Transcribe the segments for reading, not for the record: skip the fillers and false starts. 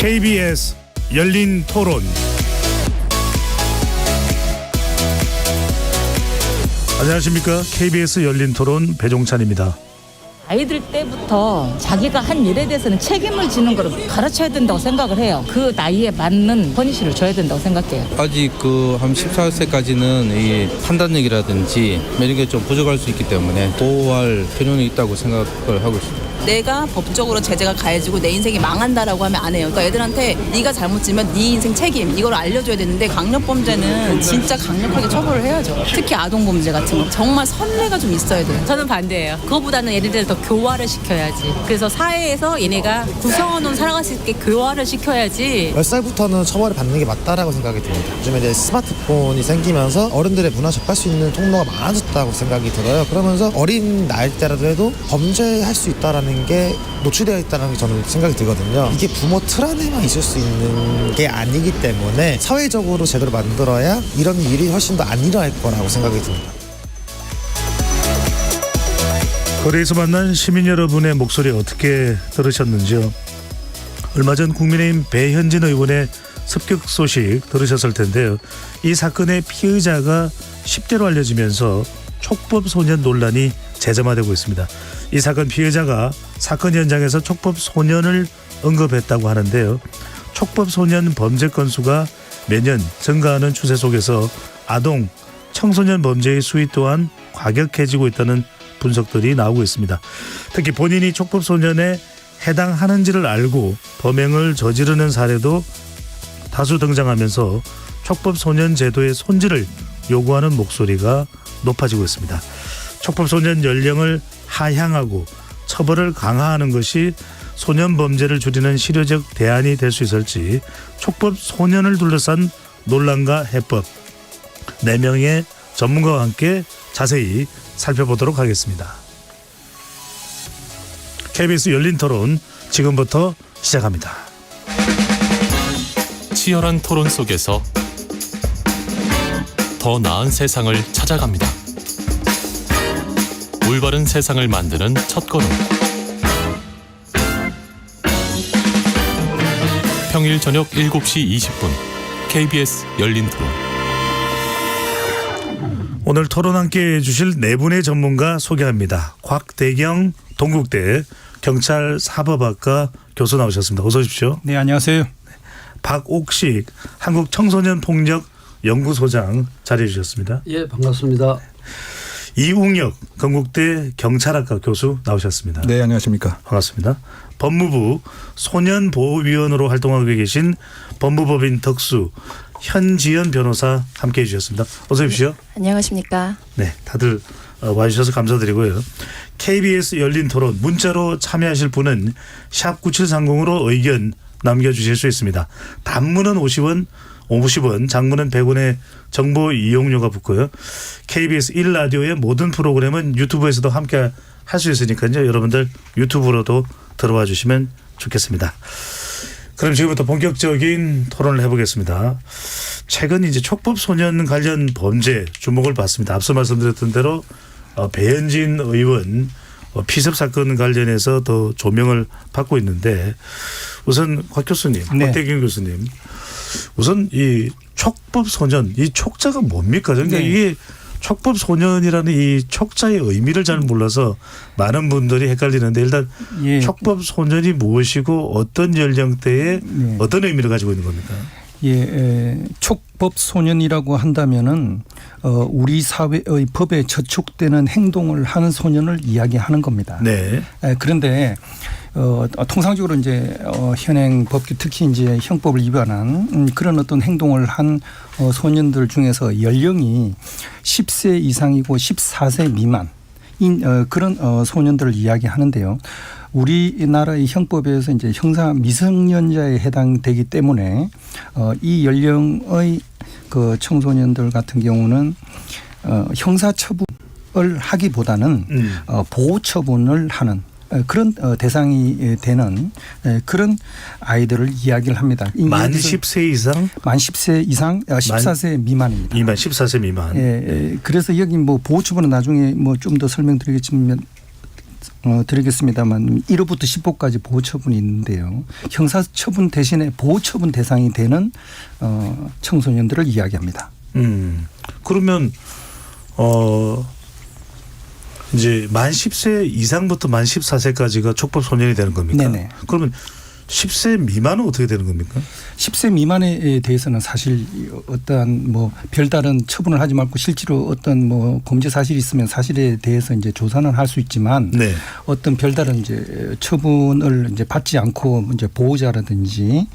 KBS 열린 토론. 안녕하십니까. KBS 열린 토론 배종찬입니다. 아이들 때부터 자기가 한 일에 대해서는 책임을 지는 걸 가르쳐야 된다고 생각을 해요. 그 나이에 맞는 퍼니시를 줘야 된다고 생각해요. 아직 한 14세까지는 이 판단력이라든지 이런 게 좀 부족할 수 있기 때문에 보호할 필요는 있다고 생각을 하고 있습니다. 내가 법적으로 제재가 가해지고 내 인생이 망한다라고 하면 안 해요. 그러니까 애들한테 네가 잘못 지면 네 인생 책임 이걸 알려줘야 되는데 강력범죄는 진짜 강력하게 처벌을 해야죠. 특히 아동범죄 같은 거 정말 선례가 좀 있어야 돼요. 저는 반대예요. 그거보다는 얘네들 더 교화를 시켜야지. 그래서 사회에서 얘네가 구성원으로 살아갈 수 있게 교화를 시켜야지. 10살부터는 처벌을 받는 게 맞다라고 생각이 듭니다. 요즘에 이제 스마트폰이 생기면서 어른들의 문화 접할 수 있는 통로가 많아졌다고 생각이 들어요. 그러면서 어린 나이 때라도 범죄할 수 있다라는 게 노출되어 있다는 게 저는 생각이 들거든요. 이게 부모 틀 안에만 있을 수 있는 게 아니기 때문에 사회적으로 제대로 만들어야 이런 일이 훨씬 더 안 일어날 거라고 생각이 듭니다. 거리에서 만난 시민 여러분의 목소리 어떻게 들으셨는지요? 얼마 전 국민의힘 배현진 의원의 습격 소식 들으셨을 텐데요. 이 사건의 피의자가 10대로 알려지면서 촉법소년 논란이 재점화되고 있습니다. 이 사건 피해자가 사건 현장에서 촉법소년을 언급했다고 하는데요. 촉법소년 범죄 건수가 매년 증가하는 추세 속에서 아동, 청소년 범죄의 수위 또한 과격해지고 있다는 분석들이 나오고 있습니다. 특히 본인이 촉법소년에 해당하는지를 알고 범행을 저지르는 사례도 다수 등장하면서 촉법소년 제도의 손질을 요구하는 목소리가 높아지고 있습니다. 촉법소년 연령을 하향하고 처벌을 강화하는 것이 소년 범죄를 줄이는 실효적 대안이 될 수 있을지 촉법소년을 둘러싼 논란과 해법 4명의 전문가와 함께 자세히 살펴보도록 하겠습니다. KBS 열린 토론 지금부터 시작합니다. 치열한 토론 속에서 더 나은 세상을 찾아갑니다. 올바른 세상을 만드는 첫걸음. 평일 저녁 7시 20분 KBS 열린 토론. 오늘 토론 함께 해주실 4분의 전문가 소개합니다. 곽대경 동국대 경찰 사법학과 교수 나오셨습니다. 어서 오십시오. 네, 안녕하세요. 박옥식 한국청소년폭력연구소장 자리해 주셨습니다. 예, 반갑습니다. 이웅혁 건국대 경찰학과 교수 나오셨습니다. 네, 안녕하십니까. 반갑습니다. 법무부 소년보호위원으로 활동하고 계신 법무법인 덕수 현지연 변호사 함께해 주셨습니다. 어서 오십시오. 안녕하십니까. 네, 다들 와주셔서 감사드리고요. KBS 열린 토론 문자로 참여하실 분은 샵 9730으로 의견 남겨주실 수 있습니다. 단문은 50원, 장문은 100원의 정보 이용료가 붙고요. KBS 1라디오의 모든 프로그램은 유튜브에서도 함께 할 수 있으니까요. 여러분들 유튜브로도 들어와 주시면 좋겠습니다. 그럼 지금부터 본격적인 토론을 해보겠습니다. 최근 이제 촉법소년 관련 범죄 주목을 받습니다. 앞서 말씀드렸던 대로 배현진 의원 피습 사건 관련해서 더 조명을 받고 있는데 우선 곽 교수님, 곽대경 교수님, 우선 이 촉법소년 이 촉자가 뭡니까? 그러니까 이게 촉법소년이라는 이 촉자의 의미를 잘 몰라서 많은 분들이 헷갈리는데 일단 촉법소년이 무엇이고 어떤 연령대에 어떤 의미를 가지고 있는 겁니까? 촉법소년이라고 한다면은 우리 사회의 법에 저촉되는 행동을 하는 소년을 이야기하는 겁니다. 네. 그런데 통상적으로 이제 현행 법규 특히 이제 형법을 위반한 그런 어떤 행동을 한 소년들 중에서 연령이 10세 이상이고 14세 미만인 그런 소년들을 이야기하는데요. 우리나라의 형법에서 이제 형사 미성년자에 해당되기 때문에 이 연령의 그 청소년들 같은 경우는 형사 처분을 하기보다는 보호 처분을 하는 그런 대상이 되는 그런 아이들을 이야기를 합니다. 만 10세 이상? 만 10세 이상, 14세 미만입니다. 14세 미만. 그래서 여기 뭐 보호처분은 나중에 뭐 좀 더 설명드리겠지만 드리겠습니다만 1호부터 10호까지 보호처분이 있는데요. 형사처분 대신에 보호처분 대상이 되는 청소년들을 이야기합니다. 그러면 이제 만 10세 이상부터 만 14세까지가 촉법 소년이 되는 겁니까? 네네. 그러면 10세 미만은 어떻게 되는 겁니까? 10세 미만에 대해서는 사실 어떠한 뭐 별다른 처분을 하지 말고 실제로 어떤 뭐 범죄 사실이 있으면 사실에 대해서 이제 조사는 할 수 있지만 네. 어떤 별다른 이제 처분을 이제 받지 않고 이제 보호자라든지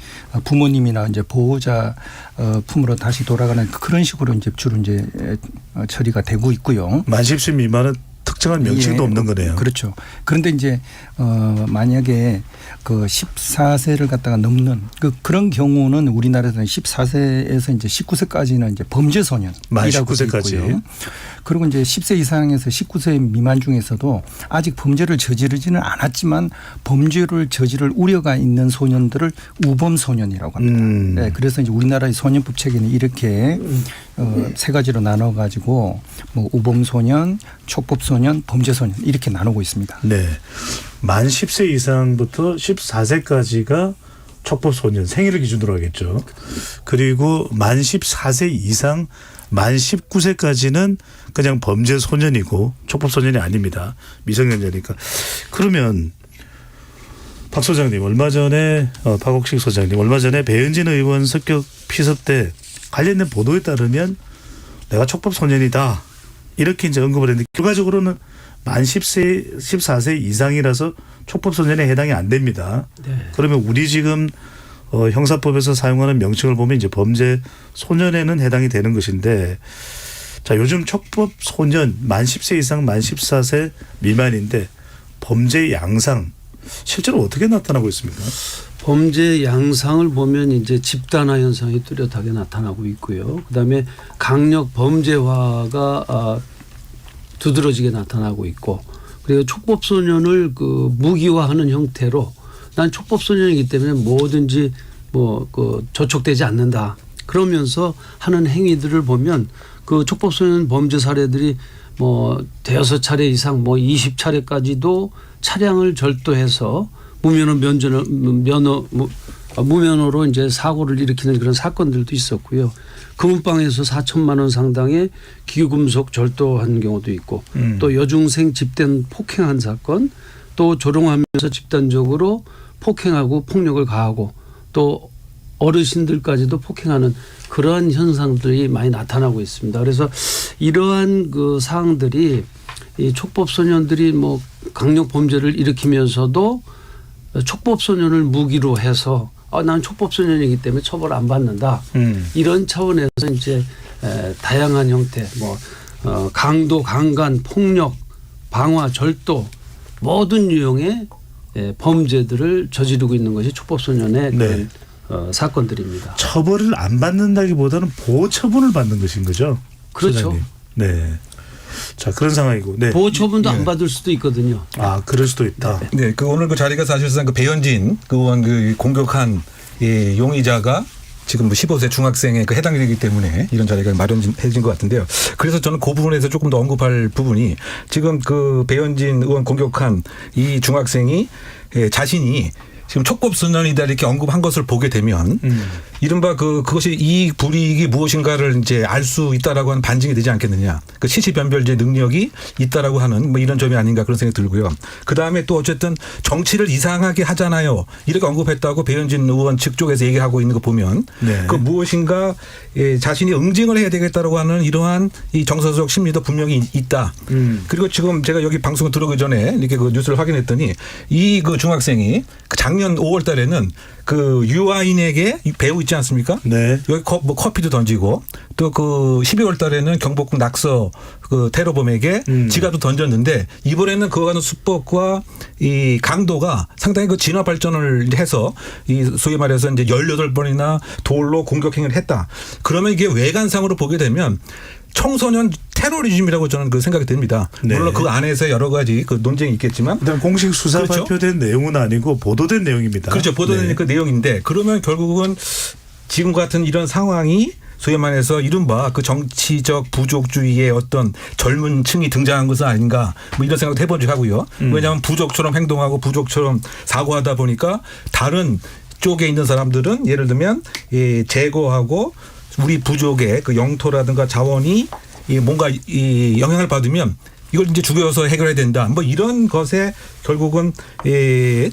부모님이나 이제 보호자 품으로 다시 돌아가는 그런 식으로 이제 주로 이제 처리가 되고 있고요. 만 10세 미만은 특정한 명칭도 없는 거네요. 그렇죠. 그런데 이제 만약에 그 14세를 갖다가 넘는 그런 경우는 우리나라에서는 14세에서 이제 19세까지는 이제 범죄 소년이라고 만 되어 19세까지. 있고요. 그리고 이제 10세 이상에서 19세 미만 중에서도 아직 범죄를 저지르지는 않았지만 범죄를 저지를 우려가 있는 소년들을 우범 소년이라고 합니다. 네, 그래서 이제 우리나라의 소년법 체계는 이렇게 세 가지로 나눠 가지고 뭐 우범 소년, 촉법 소년, 범죄 소년 이렇게 나누고 있습니다. 네. 만 10세 이상부터 14세까지가 촉법 소년 생일을 기준으로 하겠죠. 그리고 만 14세 이상 만 19세까지는 그냥 범죄 소년이고 촉법 소년이 아닙니다. 미성년자니까. 그러면 박 소장님 얼마 전에 박옥식 소장님 얼마 전에 배현진 의원 습격 피습 때 관련된 보도에 따르면 내가 촉법 소년이다 이렇게 이제 언급을 했는데 결과적으로는 만 10세 14세 이상이라서 촉법 소년에 해당이 안 됩니다. 네. 그러면 우리 지금 형사법에서 사용하는 명칭을 보면 이제 범죄 소년에는 해당이 되는 것인데 자 요즘 촉법 소년 만 10세 이상 만 14세 미만인데 범죄 양상 실제로 어떻게 나타나고 있습니까? 범죄 양상을 보면 이제 집단화 현상이 뚜렷하게 나타나고 있고요. 그다음에 강력 범죄화가 두드러지게 나타나고 있고 그리고 촉법 소년을 그 무기화하는 형태로 난 촉법 소년이기 때문에 뭐든지 뭐 그 저촉되지 않는다. 그러면서 하는 행위들을 보면 그 촉법 소년 범죄 사례들이 뭐 대여섯 차례 이상 뭐 20차례까지도 차량을 절도해서 무면허로 이제 사고를 일으키는 그런 사건들도 있었고요. 금은방에서 4천만 원 상당의 기금속 절도한 경우도 있고 또 여중생 집단 폭행한 사건 또 조롱하면서 집단적으로 폭행하고 폭력을 가하고 또 어르신들까지도 폭행하는 그러한 현상들이 많이 나타나고 있습니다. 그래서 이러한 그 사항들이 이 촉법 소년들이 뭐 강력 범죄를 일으키면서도 촉법 소년을 무기로 해서 나는 촉법 소년이기 때문에 처벌 안 받는다. 이런 차원에서 이제 다양한 형태, 뭐 강도, 강간, 폭력, 방화, 절도 모든 유형의 범죄들을 저지르고 있는 것이 촉법 소년의 네. 그런 사건들입니다. 처벌을 안 받는다기보다는 보호 처분을 받는 것인 거죠. 그렇죠. 소장님. 네. 자 그런 상황이고. 네. 보호 처분도 안 받을 수도 있거든요. 아 그럴 수도 있다. 네, 그 오늘 그 자리가 사실상 그 배현진 그 의원 그 공격한 이 용의자가 지금 뭐 15세 중학생에 그 해당되기 때문에 이런 자리가 마련해진 것 같은데요. 그래서 저는 그 부분에서 조금 더 언급할 부분이 지금 그 배현진 의원 공격한 이 중학생이 자신이 지금 촉법 소년이다 이렇게 언급한 것을 보게 되면 이른바 그것이 이 불이익이 무엇인가를 이제 알 수 있다라고 하는 반증이 되지 않겠느냐. 그 시시변별제 능력이 있다라고 하는 뭐 이런 점이 아닌가 그런 생각이 들고요. 그 다음에 또 어쨌든 정치를 이상하게 하잖아요. 이렇게 언급했다고 배현진 의원 측 쪽에서 얘기하고 있는 거 보면 네. 그 무엇인가 자신이 응징을 해야 되겠다라고 하는 이러한 이 정서적 심리도 분명히 있다. 그리고 지금 제가 여기 방송을 들어오기 전에 이렇게 그 뉴스를 확인했더니 이 그 중학생이 작년 5월 달에는 그 유아인에게 배우 있지 않습니까? 네. 여기 뭐 커피도 던지고 또 그 12월 달에는 경복궁 낙서 그 테러범에게 지갑도 던졌는데 이번에는 그와 같은 수법과 이 강도가 상당히 그 진화 발전을 해서 이 소위 말해서 이제 18번이나 돌로 공격 행위를 했다. 그러면 이게 외관상으로 보게 되면 청소년 테러리즘이라고 저는 그 생각이 듭니다. 네. 물론 그 안에서 여러 가지 그 논쟁이 있겠지만 일단 공식 수사 그렇죠? 발표된 내용은 아니고 보도된 내용입니다. 그렇죠. 보도된 네. 그 내용인데 그러면 결국은 지금 같은 이런 상황이 소위 말해서 이른바 그 정치적 부족주의의 어떤 젊은 층이 등장한 것은 아닌가 뭐 이런 생각도 해본 적 하고요. 왜냐하면 부족처럼 행동하고 부족처럼 사고하다 보니까 다른 쪽에 있는 사람들은 예를 들면 제거하고 우리 부족의 그 영토라든가 자원이 뭔가 영향을 받으면 이걸 이제 죽여서 해결해야 된다. 뭐 이런 것에 결국은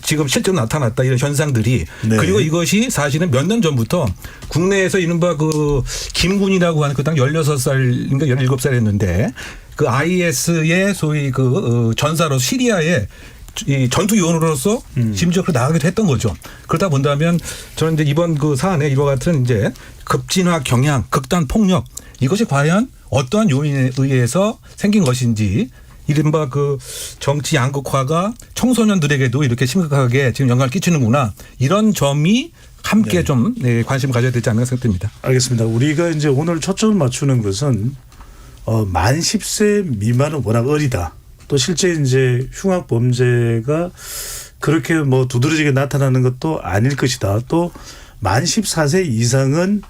지금 실제로 나타났다 이런 현상들이. 네. 그리고 이것이 사실은 몇 년 전부터 국내에서 이른바 그 김군이라고 하는 그 당 16살인가 17살이었는데 그 IS의 소위 그 전사로 시리아에 이 전투 요원으로서 심지어 그 나가기도 했던 거죠. 그러다 본다면 저는 이제 이번 그 사안에 이와 같은 이제 급진화 경향, 극단 폭력 이것이 과연 어떠한 요인에 의해서 생긴 것인지 이른바 그 정치 양극화가 청소년들에게도 이렇게 심각하게 지금 영향을 끼치는구나 이런 점이 함께 네. 좀 관심을 가져야 되지 않을까 생각됩니다. 알겠습니다. 우리가 이제 오늘 초점을 맞추는 것은 만 10세 미만은 워낙 어리다. 또 실제 이제 흉악 범죄가 그렇게 뭐 두드러지게 나타나는 것도 아닐 것이다. 또 만 14세 이상은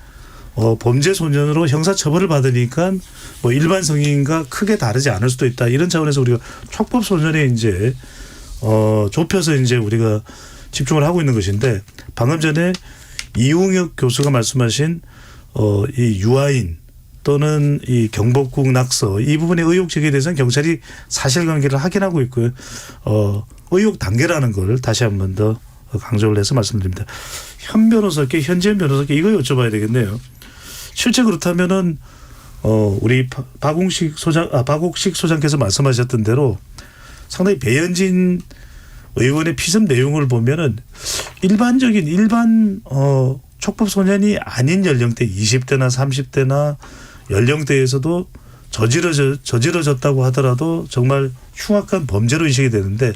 범죄 소년으로 형사 처벌을 받으니까 뭐 일반 성인과 크게 다르지 않을 수도 있다. 이런 차원에서 우리가 촉법 소년에 이제 좁혀서 이제 우리가 집중을 하고 있는 것인데 방금 전에 이웅혁 교수가 말씀하신 이 유아인 또는 이 경복궁 낙서 이 부분의 의혹 제기에 대해서는 경찰이 사실관계를 확인하고 있고요. 의혹 단계라는 걸 다시 한 번 더 강조를 해서 말씀드립니다. 현 변호사께 현지현 변호사께 이거 여쭤봐야 되겠네요. 실제 그렇다면은 우리 박옥식 소장께서 말씀하셨던 대로 상당히 배현진 의원의 피습 내용을 보면은 일반 촉법 소년이 아닌 연령대 20대나 30대나 연령대에서도 저지러졌다고 하더라도 정말 흉악한 범죄로 인식이 되는데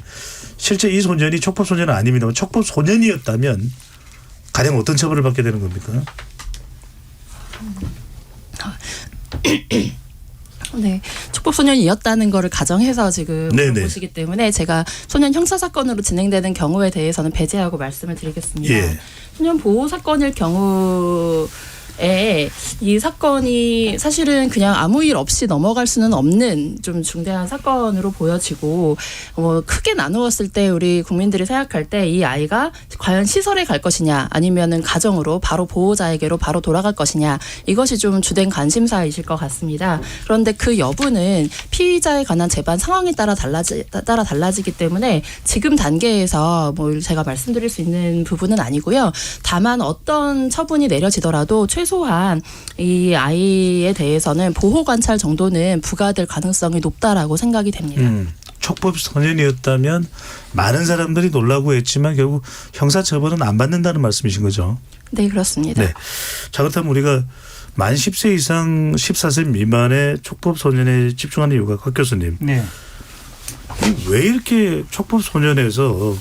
실제 이 소년이 촉법 소년은 아닙니다만 촉법 소년이었다면 가령 어떤 처벌을 받게 되는 겁니까? 네, 촉법소년이었다는 거를 가정해서 지금 네네. 보시기 때문에 제가 소년 형사 사건으로 진행되는 경우에 대해서는 배제하고 말씀을 드리겠습니다. 예. 소년 보호 사건일 경우에 이 사건이 사실은 그냥 아무 일 없이 넘어갈 수는 없는 좀 중대한 사건으로 보여지고 크게 나누었을 때 우리 국민들이 생각할 때 이 아이가 과연 시설에 갈 것이냐 아니면은 가정으로 바로 보호자에게로 바로 돌아갈 것이냐 이것이 좀 주된 관심사이실 것 같습니다. 그런데 그 여부는 피의자에 관한 재반 상황에 따라 달라지기 때문에 지금 단계에서 뭐 제가 말씀드릴 수 있는 부분은 아니고요. 다만 어떤 처분이 내려지더라도 최소한 이 아이에 대해서는 보호 관찰 정도는 부과될 가능성이 높다라고 생각이 됩니다. 촉법 소년이었다면 많은 사람들이 놀라고 했지만 결국 형사처벌은 안 받는다는 말씀이신 거죠? 네, 그렇습니다. 네. 자, 그렇다면 우리가 만 10세 이상 14세 미만의 촉법 소년에 집중하는 이유가 곽 교수님. 네. 왜 이렇게 촉법 소년에서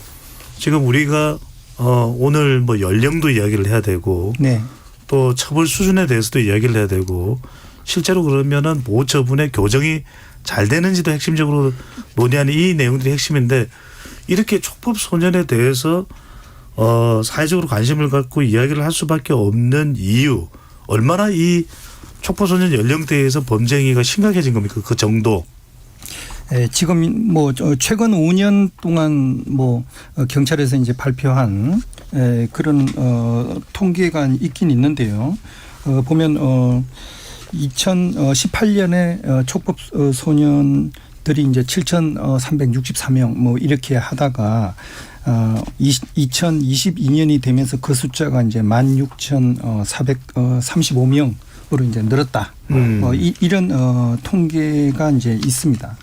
지금 우리가 오늘 뭐 연령도 이야기를 해야 되고 네. 또 처벌 수준에 대해서도 이야기를 해야 되고 실제로 그러면은 보호 처분의 교정이 잘 되는지도 핵심적으로 논의하는 이 내용들이 핵심인데 이렇게 촉법 소년에 대해서 사회적으로 관심을 갖고 이야기를 할 수밖에 없는 이유 얼마나 이 촉법 소년 연령대에서 범죄 행위가 심각해진 겁니까? 그 정도. 지금 뭐 최근 5년 동안 뭐 경찰에서 이제 발표한 그런 통계가 있긴 있는데요. 보면 2018년에 촉법 소년들이 이제 7,364명 뭐 이렇게 하다가 2022년이 되면서 그 숫자가 이제 16,435명으로 이제 늘었다. 이런 통계가 이제 있습니다.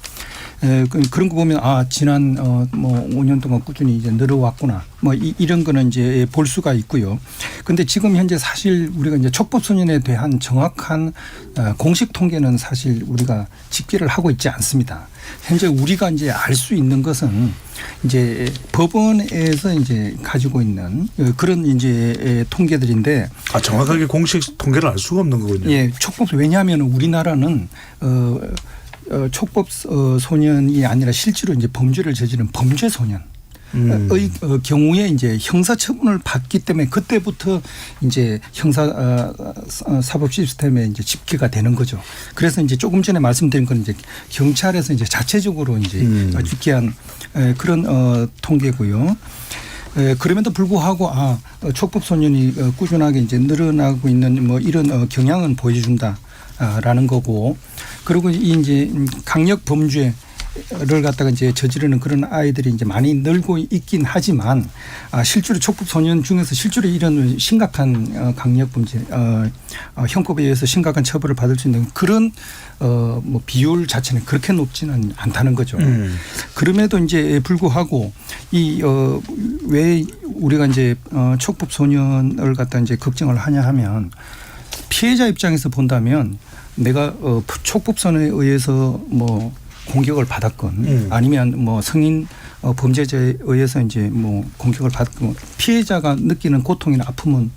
그런 거 보면 지난 뭐 5년 동안 꾸준히 이제 늘어왔구나. 뭐 이런 거는 이제 볼 수가 있고요. 근데 지금 현재 사실 우리가 이제 촉법 소년에 대한 정확한 공식 통계는 사실 우리가 집계를 하고 있지 않습니다. 현재 우리가 이제 알 수 있는 것은 이제 법원에서 이제 가지고 있는 그런 이제 통계들인데. 정확하게 공식 통계를 알 수가 없는 거군요. 예, 촉법 왜냐하면 우리나라는 촉법 소년이 아니라 실제로 이제 범죄를 저지른 범죄 소년. 경우에 이제 형사처분을 받기 때문에 그때부터 이제 형사 사법 시스템에 이제 집계가 되는 거죠. 그래서 이제 조금 전에 말씀드린 건 이제 경찰에서 이제 자체적으로 이제 집계한 그런 통계고요. 그럼에도 불구하고 촉법 소년이 꾸준하게 이제 늘어나고 있는 뭐 이런 경향은 보여준다라는 거고, 그리고 이 이제 강력 범죄를 갖다가 이제 저지르는 그런 아이들이 이제 많이 늘고 있긴 하지만 실제로 촉법 소년 중에서 실제로 이런 심각한 강력 범죄 형법에 의해서 심각한 처벌을 받을 수 있는 그런 뭐 비율 자체는 그렇게 높지는 않다는 거죠. 그럼에도 이제 불구하고 왜 우리가 이제 촉법 소년을 갖다 이제 걱정을 하냐 하면 피해자 입장에서 본다면 내가 촉법 소년에 의해서 뭐 공격을 받았건 아니면 뭐 성인 범죄자에 의해서 이제 뭐 공격을 받건 피해자가 느끼는 고통이나 아픔은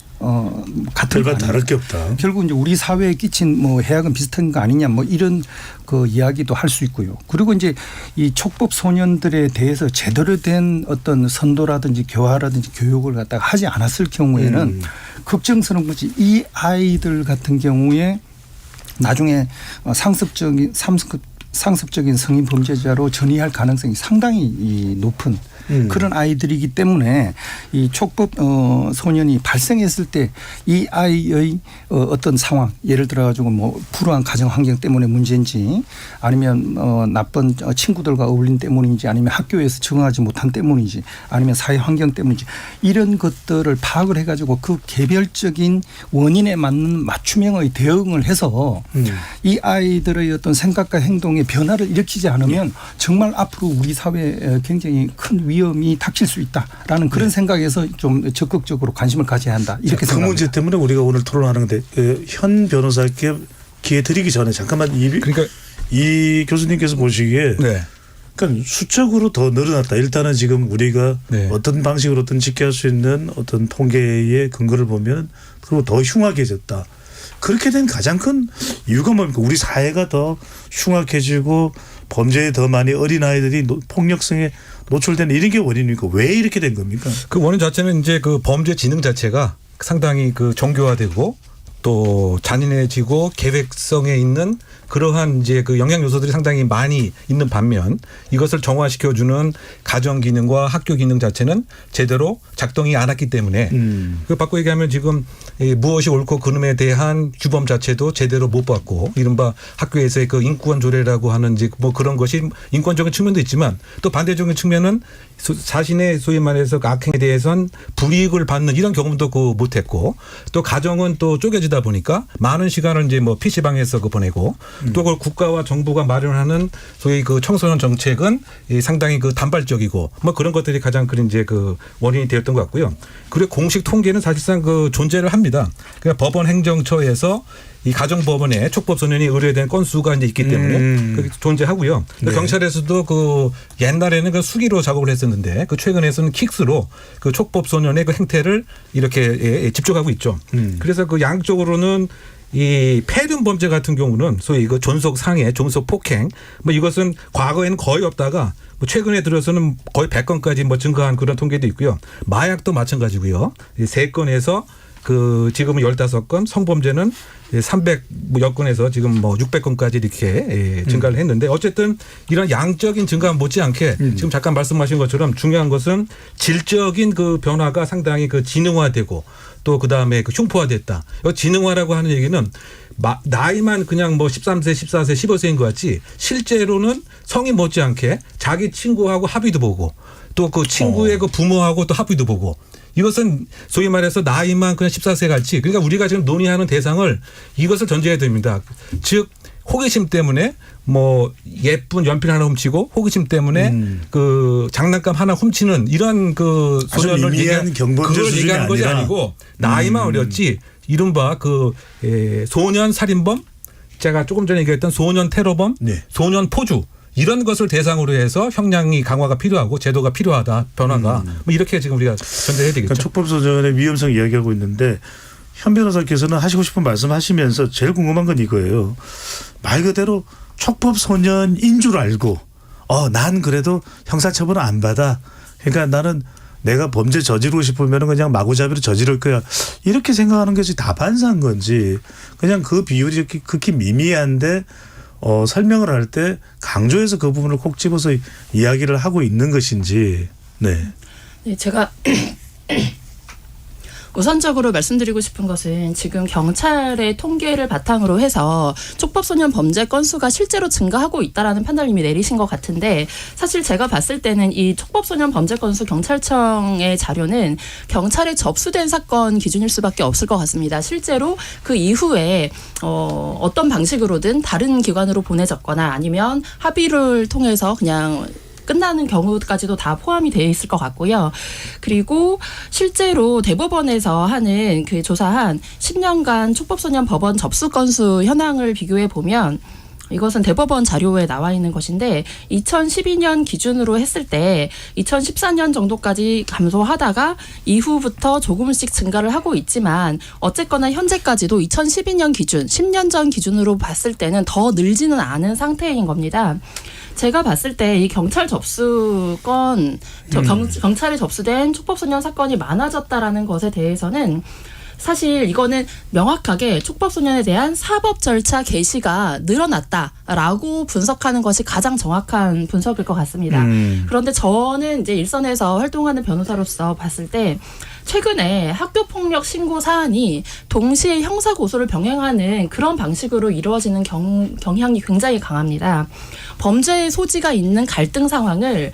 같은 거 다를 게 없다. 결국 이제 우리 사회에 끼친 뭐 해악은 비슷한 거 아니냐 뭐 이런 그 이야기도 할 수 있고요. 그리고 이제 이 촉법 소년들에 대해서 제대로 된 어떤 선도라든지 교화라든지 교육을 갖다가 하지 않았을 경우에는 걱정스러운 것이 이 아이들 같은 경우에 나중에 상습적인 성인 범죄자로 전이할 가능성이 상당히 높은 그런 아이들이기 때문에 이 촉법 소년이 발생했을 때 이 아이의 어떤 상황, 예를 들어 가지고 뭐 불우한 가정 환경 때문에 문제인지 아니면 나쁜 친구들과 어울림 때문인지 아니면 학교에서 적응하지 못한 때문인지 아니면 사회 환경 때문인지 이런 것들을 파악을 해 가지고 그 개별적인 원인에 맞는 맞춤형의 대응을 해서 이 아이들의 어떤 생각과 행동에 변화를 일으키지 않으면 정말 앞으로 우리 사회에 굉장히 큰 위험이 닥칠 수 있다라는 그런 생각에서 좀 적극적으로 관심을 가져야 한다. 이렇게 그 문제 생각합니다. 때문에 우리가 오늘 토론하는데 현 변호사께 기회 드리기 전에 잠깐만 이 교수님께서 보시기에 그러니까 수적으로 더 늘어났다. 일단은 지금 우리가 어떤 방식으로든 집계할 수 있는 어떤 통계의 근거를 보면 그리고 더 흉악해졌다. 그렇게 된 가장 큰 이유가 뭡니까? 우리 사회가 더 흉악해지고 범죄에 더 많이 어린아이들이 폭력성에 노출되는 이런 게 원인입니까? 왜 이렇게 된 겁니까? 그 원인 자체는 이제 그 범죄 지능 자체가 상당히 그 정교화되고 또 잔인해지고 계획성에 있는 그러한 이제 그 영향 요소들이 상당히 많이 있는 반면 이것을 정화시켜주는 가정 기능과 학교 기능 자체는 제대로 작동이 않았기 때문에 그 바꿔 얘기하면 지금 무엇이 옳고 그름에 대한 규범 자체도 제대로 못 받고 이른바 학교에서의 그 인권 조례라고 하는 이제 뭐 그런 것이 인권적인 측면도 있지만 또 반대적인 측면은 자신의 소위 말해서 그 악행에 대해서는 불이익을 받는 이런 경험도 그 못했고 또 가정은 또 쪼개지다 보니까 많은 시간을 이제 뭐 PC방에서 그 보내고 또 그걸 국가와 정부가 마련하는 소위 그 청소년 정책은 상당히 그 단발적이고 뭐 그런 것들이 가장 그 이제 그 원인이 되었던 것 같고요. 그리고 공식 통계는 사실상 그 존재를 합니다. 그러니까 법원 행정처에서 이 가정법원에 촉법소년이 의뢰된 건수가 이제 있기 때문에 그게 존재하고요. 경찰에서도 그 옛날에는 그 수기로 작업을 했었는데 그 최근에서는 킥스로 그 촉법소년의 그 행태를 이렇게 집중하고 있죠. 그래서 그 양쪽으로는 이 폐륜 범죄 같은 경우는 소위 그 존속 상해, 존속 폭행 뭐 이것은 과거에는 거의 없다가 뭐 최근에 들어서는 거의 100건까지 뭐 증가한 그런 통계도 있고요. 마약도 마찬가지고요. 3건에서 그 지금은 15건, 성범죄는 300여 건에서 지금 뭐 600건까지 이렇게 증가를 했는데 어쨌든 이런 양적인 증가 못지않게 지금 잠깐 말씀하신 것처럼 중요한 것은 질적인 그 변화가 상당히 그 지능화되고 또 그다음에 그 흉포화됐다. 지능화라고 하는 얘기는 나이만 그냥 뭐 13세, 14세, 15세인 것 같지 실제로는 성인 못지않게 자기 친구하고 합의도 보고 또 그 친구의 그 부모하고 또 합의도 보고 이것은 소위 말해서 나이만 그냥 14세 같이 그러니까 우리가 지금 논의하는 대상을 이것을 전제해야 됩니다. 즉 호기심 때문에 뭐 예쁜 연필 하나 훔치고 호기심 때문에 그 장난감 하나 훔치는 이런 그 소년을 얘기하는 것이 아니고 나이만 어렸지 이른바 그 소년 살인범 제가 조금 전에 얘기했던 소년 테러범 소년 포주 이런 것을 대상으로 해서 형량이 강화가 필요하고 제도가 필요하다. 변화가. 뭐 이렇게 지금 우리가 전제해야 되겠죠. 그러니까 촉법소년의 위험성 이야기하고 있는데 현 변호사께서는 하시고 싶은 말씀하시면서 제일 궁금한 건 이거예요. 말 그대로 촉법소년인 줄 알고 난 그래도 형사처벌을 안 받아. 그러니까 나는 내가 범죄 저지르고 싶으면 그냥 마구잡이로 저지를 거야. 이렇게 생각하는 것이 다반사인 건지 그냥 그 비율이 극히 미미한데 설명을 할 때 강조해서 그 부분을 콕 집어서 이야기를 하고 있는 것인지. 네. 네, 제가 우선적으로 말씀드리고 싶은 것은 지금 경찰의 통계를 바탕으로 해서 촉법소년 범죄 건수가 실제로 증가하고 있다라는 판단을 이미 내리신 것 같은데 사실 제가 봤을 때는 이 촉법소년 범죄 건수 경찰청의 자료는 경찰에 접수된 사건 기준일 수밖에 없을 것 같습니다. 실제로 그 이후에 어떤 방식으로든 다른 기관으로 보내졌거나 아니면 합의를 통해서 그냥 끝나는 경우까지도 다 포함이 되어 있을 것 같고요. 그리고 실제로 대법원에서 하는 그 조사한 10년간 촉법소년 법원 접수 건수 현황을 비교해 보면 이것은 대법원 자료에 나와 있는 것인데 2012년 기준으로 했을 때 2014년 정도까지 감소하다가 이후부터 조금씩 증가를 하고 있지만 어쨌거나 현재까지도 2012년 기준 10년 전 기준으로 봤을 때는 더 늘지는 않은 상태인 겁니다. 제가 봤을 때 이 경찰 접수건 경찰에 접수된 촉법소년 사건이 많아졌다라는 것에 대해서는 사실 이거는 명확하게 촉법소년에 대한 사법 절차 개시가 늘어났다라고 분석하는 것이 가장 정확한 분석일 것 같습니다. 그런데 저는 이제 일선에서 활동하는 변호사로서 봤을 때 최근에 학교폭력 신고 사안이 동시에 형사 고소를 병행하는 그런 방식으로 이루어지는 경향이 굉장히 강합니다. 범죄의 소지가 있는 갈등 상황을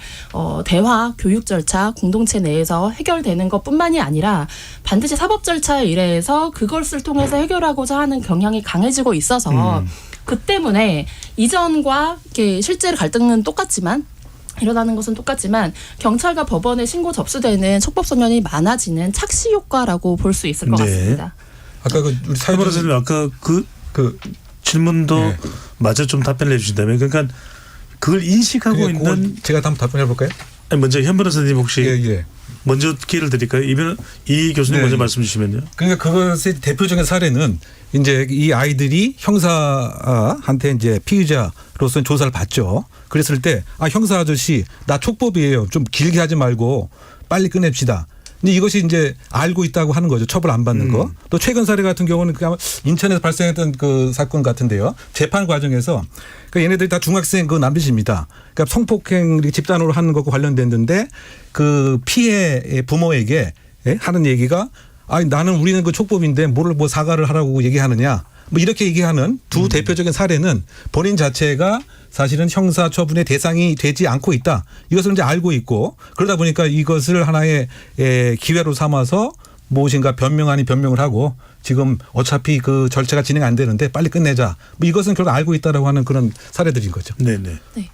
대화, 교육 절차, 공동체 내에서 해결되는 것뿐만이 아니라 반드시 사법 절차에 의뢰해서 그것을 통해서 해결하고자 하는 경향이 강해지고 있어서 그 때문에 이전과 이렇게 실제로 갈등은 똑같지만 일어나는 것은 똑같지만 경찰과 법원에 신고 접수되는 촉법소년이 많아지는 착시 효과라고 볼 수 있을 것 같습니다. 아까 그 우리 사 변호사님 아까 그 질문도 네. 마저 좀 답변을 해주신다면 그러니까 그걸 인식하고 있는 제가 한번 답변해 볼까요? 아니, 먼저 현 변호사님 혹시 예. 먼저 기회를 드릴까요? 이 교수님 네. 먼저 말씀 주시면요. 그러니까 그것의 대표적인 사례는 이제 이 아이들이 형사한테 이제 피의자로서 조사를 받죠. 그랬을 때 형사 아저씨 나 촉법이에요. 좀 길게 하지 말고 빨리 끝냅시다. 근데 이것이 이제 알고 있다고 하는 거죠. 처벌 안 받는 거. 또 최근 사례 같은 경우는 그냥 인천에서 발생했던 그 사건 같은데요. 재판 과정에서 그러니까 얘네들이 다 중학생 그 남짓입니다. 그러니까 성폭행 집단으로 하는 것과 관련됐는데 그 피해 부모에게 하는 얘기가 나는 우리는 그 촉법인데 뭐를 뭐 사과를 하라고 얘기하느냐. 뭐 이렇게 얘기하는 두 대표적인 사례는 본인 자체가 사실은 형사 처분의 대상이 되지 않고 있다. 이것을 이제 알고 있고 그러다 보니까 이것을 하나의 기회로 삼아서 무엇인가 변명 아닌 변명을 하고 지금 어차피 그 절차가 진행 안 되는데 빨리 끝내자. 뭐 이것은 결국 알고 있다라고 하는 그런 사례들인 거죠. 네네. 네.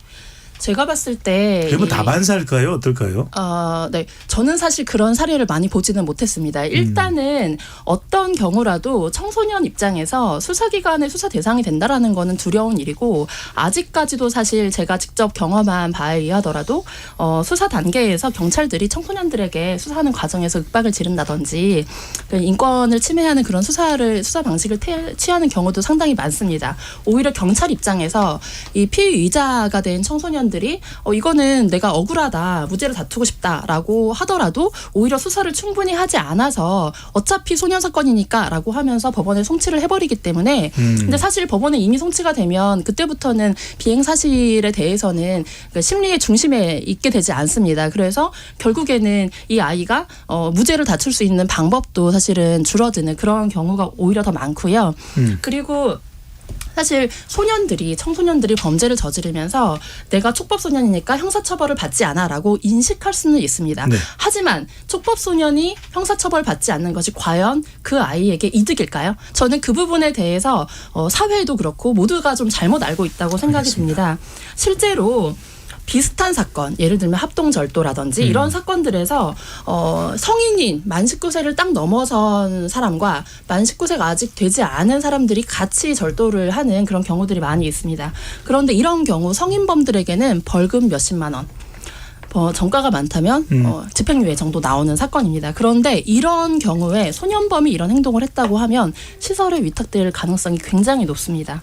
제가 봤을 때 그러면 다반사일까요? 어떨까요? 네. 저는 사실 그런 사례를 많이 보지는 못했습니다. 일단은 어떤 경우라도 청소년 입장에서 수사기관의 수사 대상이 된다라는 거는 두려운 일이고 아직까지도 사실 제가 직접 경험한 바에 의하더라도 수사 단계에서 경찰들이 청소년들에게 수사하는 과정에서 윽박을 지른다든지 인권을 침해하는 그런 수사 방식을 취하는 경우도 상당히 많습니다. 오히려 경찰 입장에서 이 피의자가 된 청소년들이 이거는 내가 억울하다, 무죄를 다투고 싶다라고 하더라도 오히려 수사를 충분히 하지 않아서 어차피 소년 사건이니까라고 하면서 법원에 송치를 해버리기 때문에 근데 사실 법원에 이미 송치가 되면 그때부터는 비행 사실에 대해서는 그 심리의 중심에 있게 되지 않습니다. 그래서 결국에는 이 아이가 무죄를 다툴 수 있는 방법도 사실은 줄어드는 그런 경우가 오히려 더 많고요. 그리고 사실 청소년들이 범죄를 저지르면서 내가 촉법소년이니까 형사처벌을 받지 않아라고 인식할 수는 있습니다. 네. 하지만 촉법소년이 형사처벌 받지 않는 것이 과연 그 아이에게 이득일까요? 저는 그 부분에 대해서 사회도 그렇고 모두가 좀 잘못 알고 있다고 생각이 듭니다. 실제로 비슷한 사건, 예를 들면 합동절도라든지 이런 사건들에서 성인인 만 19세를 딱 넘어선 사람과 만 19세가 아직 되지 않은 사람들이 같이 절도를 하는 그런 경우들이 많이 있습니다. 그런데 이런 경우 성인범들에게는 벌금 몇십만 원, 정가가 많다면 집행유예 정도 나오는 사건입니다. 그런데 이런 경우에 소년범이 이런 행동을 했다고 하면 시설에 위탁될 가능성이 굉장히 높습니다.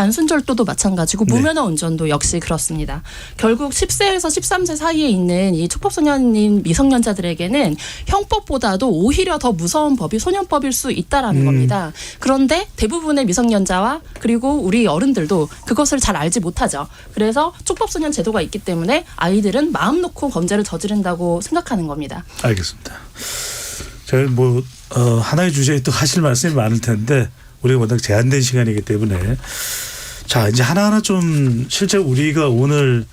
단순절도도 마찬가지고 네. 무면허 운전도 역시 그렇습니다. 결국 10세에서 13세 사이에 있는 이 촉법소년인 미성년자들에게는 형법보다도 오히려 더 무서운 법이 소년법일 수 있다라는 겁니다. 그런데 대부분의 미성년자와 그리고 우리 어른들도 그것을 잘 알지 못하죠. 그래서 촉법소년 제도가 있기 때문에 아이들은 마음 놓고 범죄를 저지른다고 생각하는 겁니다. 알겠습니다. 제가 뭐 하나의 주제에 또 하실 말씀이 많을 텐데 우리가 워낙 제한된 시간이기 때문에 자 이제 하나하나 좀 실제 우리가 오늘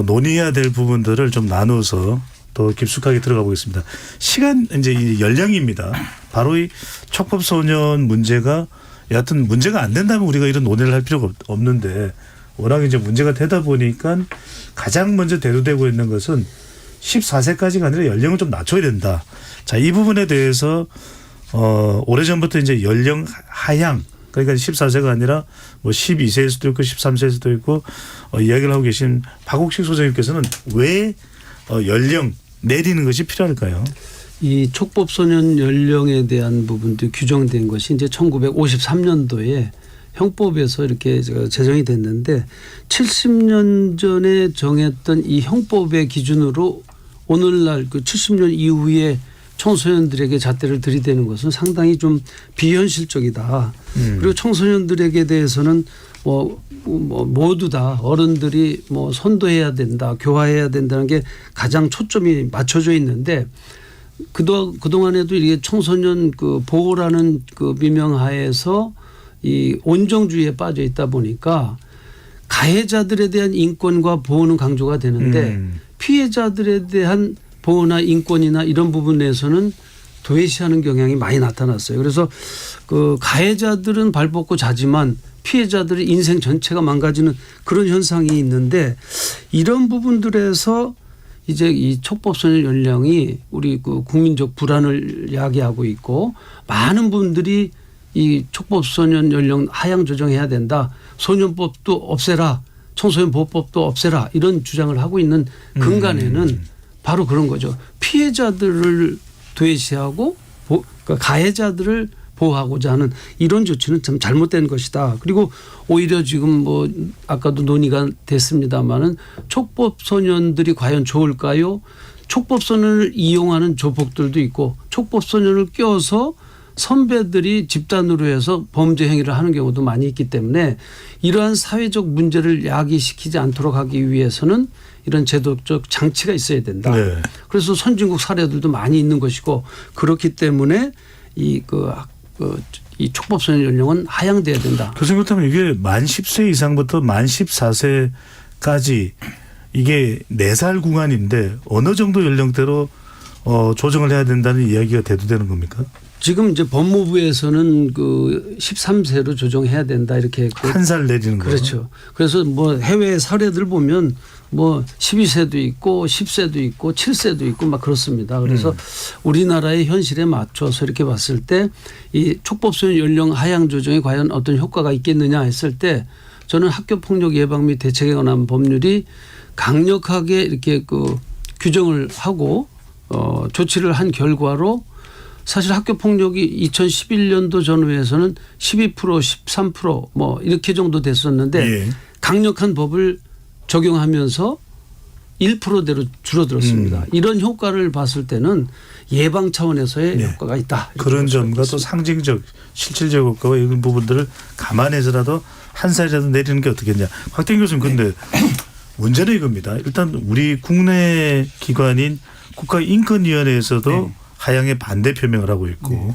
논의해야 될 부분들을 좀 나누어서 더 깊숙하게 들어가 보겠습니다. 시간 이제 이 연령입니다. 바로 이 촉법소년 문제가 여하튼 문제가 안 된다면 우리가 이런 논의를 할 필요가 없는데 워낙 이제 문제가 되다 보니까 가장 먼저 대두되고 있는 것은 14세까지가 아니라 연령을 좀 낮춰야 된다. 자, 이 부분에 대해서 오래전부터 이제 연령 하향 그러니까 14세가 아니라 뭐 12세일 수도 있고 13세일 수도 있고 이야기를 하고 계신 박옥식 소장님께서는 왜 연령 내리는 것이 필요할까요? 이 촉법소년 연령에 대한 부분도 규정된 것이 이제 1953년도에 형법에서 이렇게 제정이 됐는데 70년 전에 정했던 이 형법의 기준으로 오늘날 그 70년 이후에 청소년들에게 잣대를 들이대는 것은 상당히 좀 비현실적이다. 그리고 청소년들에게 대해서는 모두 다 어른들이 선도해야 된다, 교화해야 된다는 게 가장 초점이 맞춰져 있는데 그동안에도 이게 청소년 그 보호라는 그 미명하에서 이 온정주의에 빠져 있다 보니까 가해자들에 대한 인권과 보호는 강조가 되는데 피해자들에 대한 보호나 인권이나 이런 부분에서는 도외시하는 경향이 많이 나타났어요. 그래서 그 가해자들은 발벗고 자지만 피해자들의 인생 전체가 망가지는 그런 현상이 있는데 이런 부분들에서 이제 이 촉법소년 연령이 우리 그 국민적 불안을 야기하고 있고 많은 분들이 이 촉법소년 연령 하향 조정해야 된다. 소년법도 없애라. 청소년 보호법도 없애라. 이런 주장을 하고 있는 근간에는 바로 그런 거죠. 피해자들을 도외시하고 그러니까 가해자들을 보호하고자 하는 이런 조치는 참 잘못된 것이다. 그리고 오히려 지금 아까도 논의가 됐습니다마는 촉법소년들이 과연 좋을까요? 촉법소년을 이용하는 조폭들도 있고 촉법소년을 껴서 선배들이 집단으로 해서 범죄 행위를 하는 경우도 많이 있기 때문에 이러한 사회적 문제를 야기시키지 않도록 하기 위해서는 이런 제도적 장치가 있어야 된다. 네. 그래서 선진국 사례들도 많이 있는 것이고 그렇기 때문에 이 촉법소년 연령은 하향돼야 된다. 교수님 그렇다면 이게 만 10세 이상부터 만 14세까지 이게 4살 구간인데 어느 정도 연령대로 조정을 해야 된다는 이야기가 대두되는 겁니까? 지금 이제 법무부에서는 그 13세로 조정해야 된다 이렇게 했고 한 살 내리는 거죠. 그렇죠. 그래서 해외 사례들 보면 12세도 있고 10세도 있고 7세도 있고 막 그렇습니다. 그래서 우리나라의 현실에 맞춰서 이렇게 봤을 때 이 촉법소년 연령 하향 조정에 과연 어떤 효과가 있겠느냐 했을 때 저는 학교폭력 예방 및 대책에 관한 법률이 강력하게 이렇게 그 규정을 하고 조치를 한 결과로 사실 학교폭력이 2011년도 전후에서는 12% 13% 이렇게 정도 됐었는데 예. 강력한 법을 적용하면서 1%대로 줄어들었습니다. 이런 효과를 봤을 때는 예방 차원에서의 네. 효과가 있다. 그런 점과 또 상징적 실질적 효과와 이런 부분들을 감안해서라도 한 살이라도 내리는 게 어떻겠냐. 곽태인 교수님 그런데 문제는 이겁니다. 일단 우리 국내 기관인 국가인권위원회에서도 네. 하향의 반대 표명을 하고 있고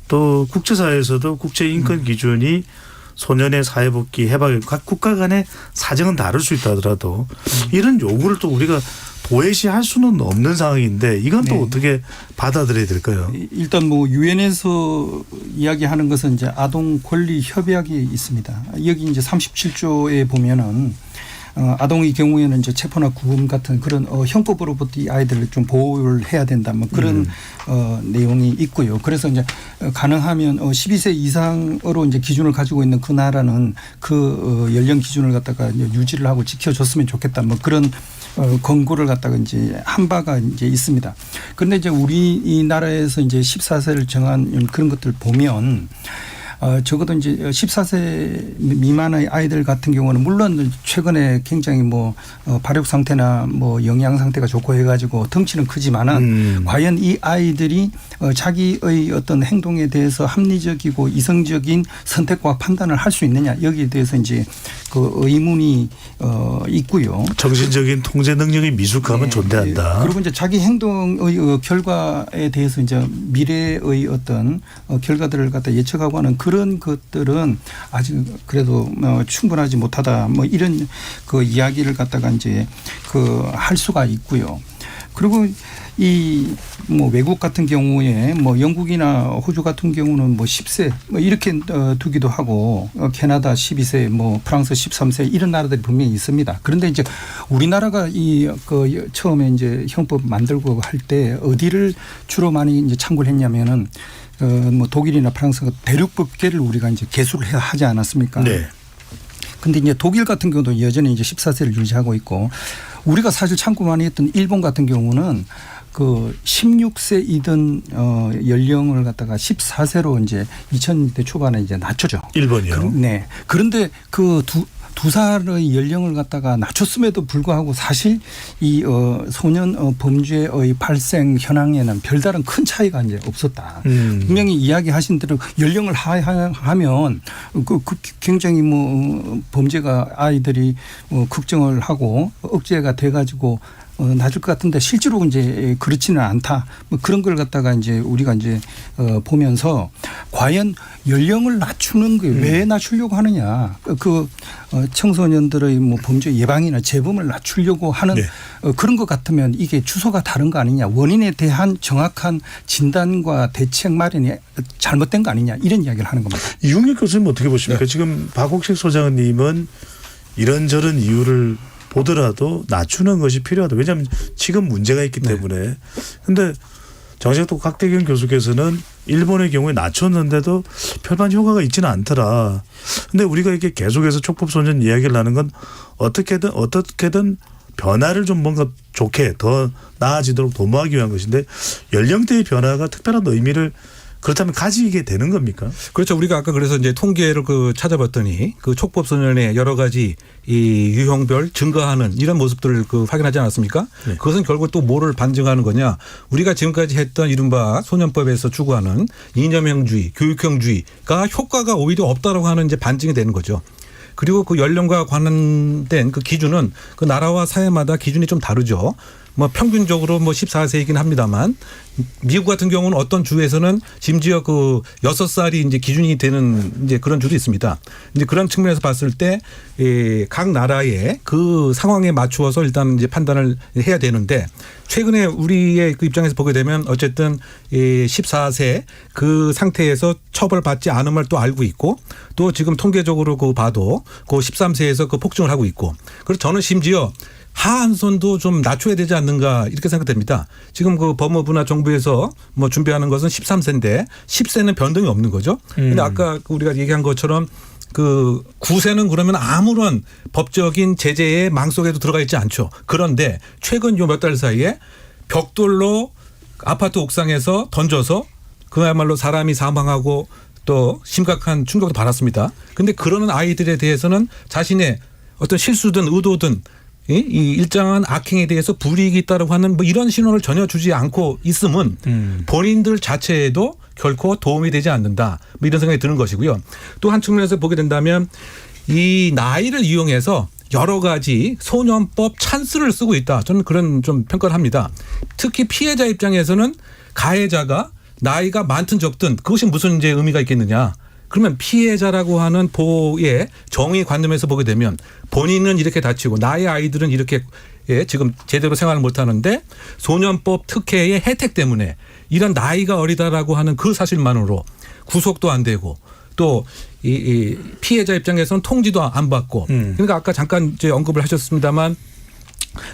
또 국제사회에서도 국제인권 기준이 소년의 사회복귀 해방에 각 국가 간의 사정은 다를 수 있다 하더라도 이런 요구를 또 우리가 도외시할 수는 없는 상황인데 이건 또 어떻게 받아들여야 될까요? 일단 유엔에서 이야기하는 것은 이제 아동 권리 협약이 있습니다. 여기 이제 37조에 보면은 아동의 경우에는 이제 체포나 구금 같은 그런 형법으로부터 이 아이들을 좀 보호를 해야 된다. 그런 내용이 있고요. 그래서 이제 가능하면 12세 이상으로 이제 기준을 가지고 있는 그 나라는 그 연령 기준을 갖다가 유지를 하고 지켜줬으면 좋겠다. 그런 권고를 갖다가 이제 한 바가 이제 있습니다. 그런데 이제 우리나라에서 이제 14세를 정한 그런 것들 보면 적어도 이제 14세 미만의 아이들 같은 경우는 물론 최근에 굉장히 뭐 발육 상태나 뭐 영양 상태가 좋고 해가지고 덩치는 크지만은 과연 이 아이들이 자기의 어떤 행동에 대해서 합리적이고 이성적인 선택과 판단을 할 수 있느냐 여기에 대해서 이제 그 의문이 있고요. 정신적인 통제 능력이 미숙하면 네. 존재한다. 그리고 이제 자기 행동의 결과에 대해서 이제 미래의 어떤 결과들을 갖다 예측하고 하는 그런 것들은 아직 그래도 충분하지 못하다. 뭐 이런 그 이야기를 갖다가 이제 그 할 수가 있고요. 그리고 이 뭐 외국 같은 경우에 뭐 영국이나 호주 같은 경우는 뭐 10세 뭐 이렇게 두기도 하고 캐나다 12세 뭐 프랑스 13세 이런 나라들이 분명히 있습니다. 그런데 이제 우리나라가 이 그 처음에 이제 형법 만들고 할 때 어디를 주로 많이 이제 참고를 했냐면은 뭐 독일이나 프랑스가 대륙법계를 우리가 이제 개수를 하지 않았습니까? 네. 근데 이제 독일 같은 경우도 여전히 이제 14세를 유지하고 있고 우리가 사실 참고 많이 했던 일본 같은 경우는 그 16세이던 연령을 갖다가 14세로 이제 2000년대 초반에 이제 낮춰죠. 일본이요. 네. 그런데 그 두 살의 연령을 갖다가 낮췄음에도 불구하고 사실 이 소년 범죄의 발생 현황에는 별다른 큰 차이가 이제 없었다. 분명히 이야기하신 대로 연령을 하하면 그 굉장히 뭐 범죄가 아이들이 걱정을 하고 억제가 돼가지고 낮을 것 같은데 실제로 이제 그렇지는 않다. 뭐 그런 걸 갖다가 이제 우리가 이제 보면서 과연 연령을 낮추는 게 왜 낮추려고 하느냐. 그 청소년들의 뭐 범죄 예방이나 재범을 낮추려고 하는 네. 그런 것 같으면 이게 주소가 다른 거 아니냐. 원인에 대한 정확한 진단과 대책 마련이 잘못된 거 아니냐. 이런 이야기를 하는 겁니다. 이용익 교수님 어떻게 보십니까? 네. 지금 박옥식 소장님은 이런저런 이유를 보더라도 낮추는 것이 필요하다. 왜냐하면 지금 문제가 있기 때문에. 그런데 정책도 곽대경 교수께서는 일본의 경우에 낮췄는데도 별반 효과가 있지는 않더라. 그런데 우리가 이렇게 계속해서 촉법소년 이야기를 하는 건 어떻게든 변화를 좀 뭔가 좋게 더 나아지도록 도모하기 위한 것인데 연령대의 변화가 특별한 의미를 그렇다면 가지게 되는 겁니까? 그렇죠. 우리가 아까 그래서 이제 통계를 찾아봤더니 그 촉법 소년의 여러 가지 이 유형별 증가하는 이런 모습들을 확인하지 않았습니까? 네. 그것은 결국 또 뭐를 반증하는 거냐? 우리가 지금까지 했던 이른바 소년법에서 추구하는 이념형주의, 교육형주의가 효과가 오히려 없다라고 하는 이제 반증이 되는 거죠. 그리고 그 연령과 관련된 그 기준은 그 나라와 사회마다 기준이 좀 다르죠. 뭐 평균적으로 뭐 14세이긴 합니다만 미국 같은 경우는 어떤 주에서는 심지어 그 6살이 이제 기준이 되는 이제 그런 주도 있습니다. 이제 그런 측면에서 봤을 때 각 나라의 그 상황에 맞추어서 일단 이제 판단을 해야 되는데 최근에 우리의 그 입장에서 보게 되면 어쨌든 14세 그 상태에서 처벌받지 않음을 또 알고 있고 또 지금 통계적으로 그 봐도 그 13세에서 그 폭증을 하고 있고 그래서 저는 심지어 하한선도 좀 낮춰야 되지 않는가 이렇게 생각됩니다. 지금 그 법무부나 정부에서 뭐 준비하는 것은 13세인데 10세는 변동이 없는 거죠. 근데 아까 우리가 얘기한 것처럼 그 9세는 그러면 아무런 법적인 제재의 망속에도 들어가 있지 않죠. 그런데 최근 요 몇 달 사이에 벽돌로 아파트 옥상에서 던져서 그야말로 사람이 사망하고 또 심각한 충격도 받았습니다. 그런데 그러는 아이들에 대해서는 자신의 어떤 실수든 의도든 이 일정한 악행에 대해서 불이익이 있다고 하는 뭐 이런 신호를 전혀 주지 않고 있음은 본인들 자체에도 결코 도움이 되지 않는다. 뭐 이런 생각이 드는 것이고요. 또 한 측면에서 보게 된다면 이 나이를 이용해서 여러 가지 소년법 찬스를 쓰고 있다. 저는 그런 좀 평가를 합니다. 특히 피해자 입장에서는 가해자가 나이가 많든 적든 그것이 무슨 이제 의미가 있겠느냐. 그러면 피해자라고 하는 보호의 정의 관점에서 보게 되면 본인은 이렇게 다치고 나의 아이들은 이렇게 지금 제대로 생활을 못하는데 소년법 특혜의 혜택 때문에 이런 나이가 어리다라고 하는 그 사실만으로 구속도 안 되고 또 이 피해자 입장에서는 통지도 안 받고 그러니까 아까 잠깐 이제 언급을 하셨습니다만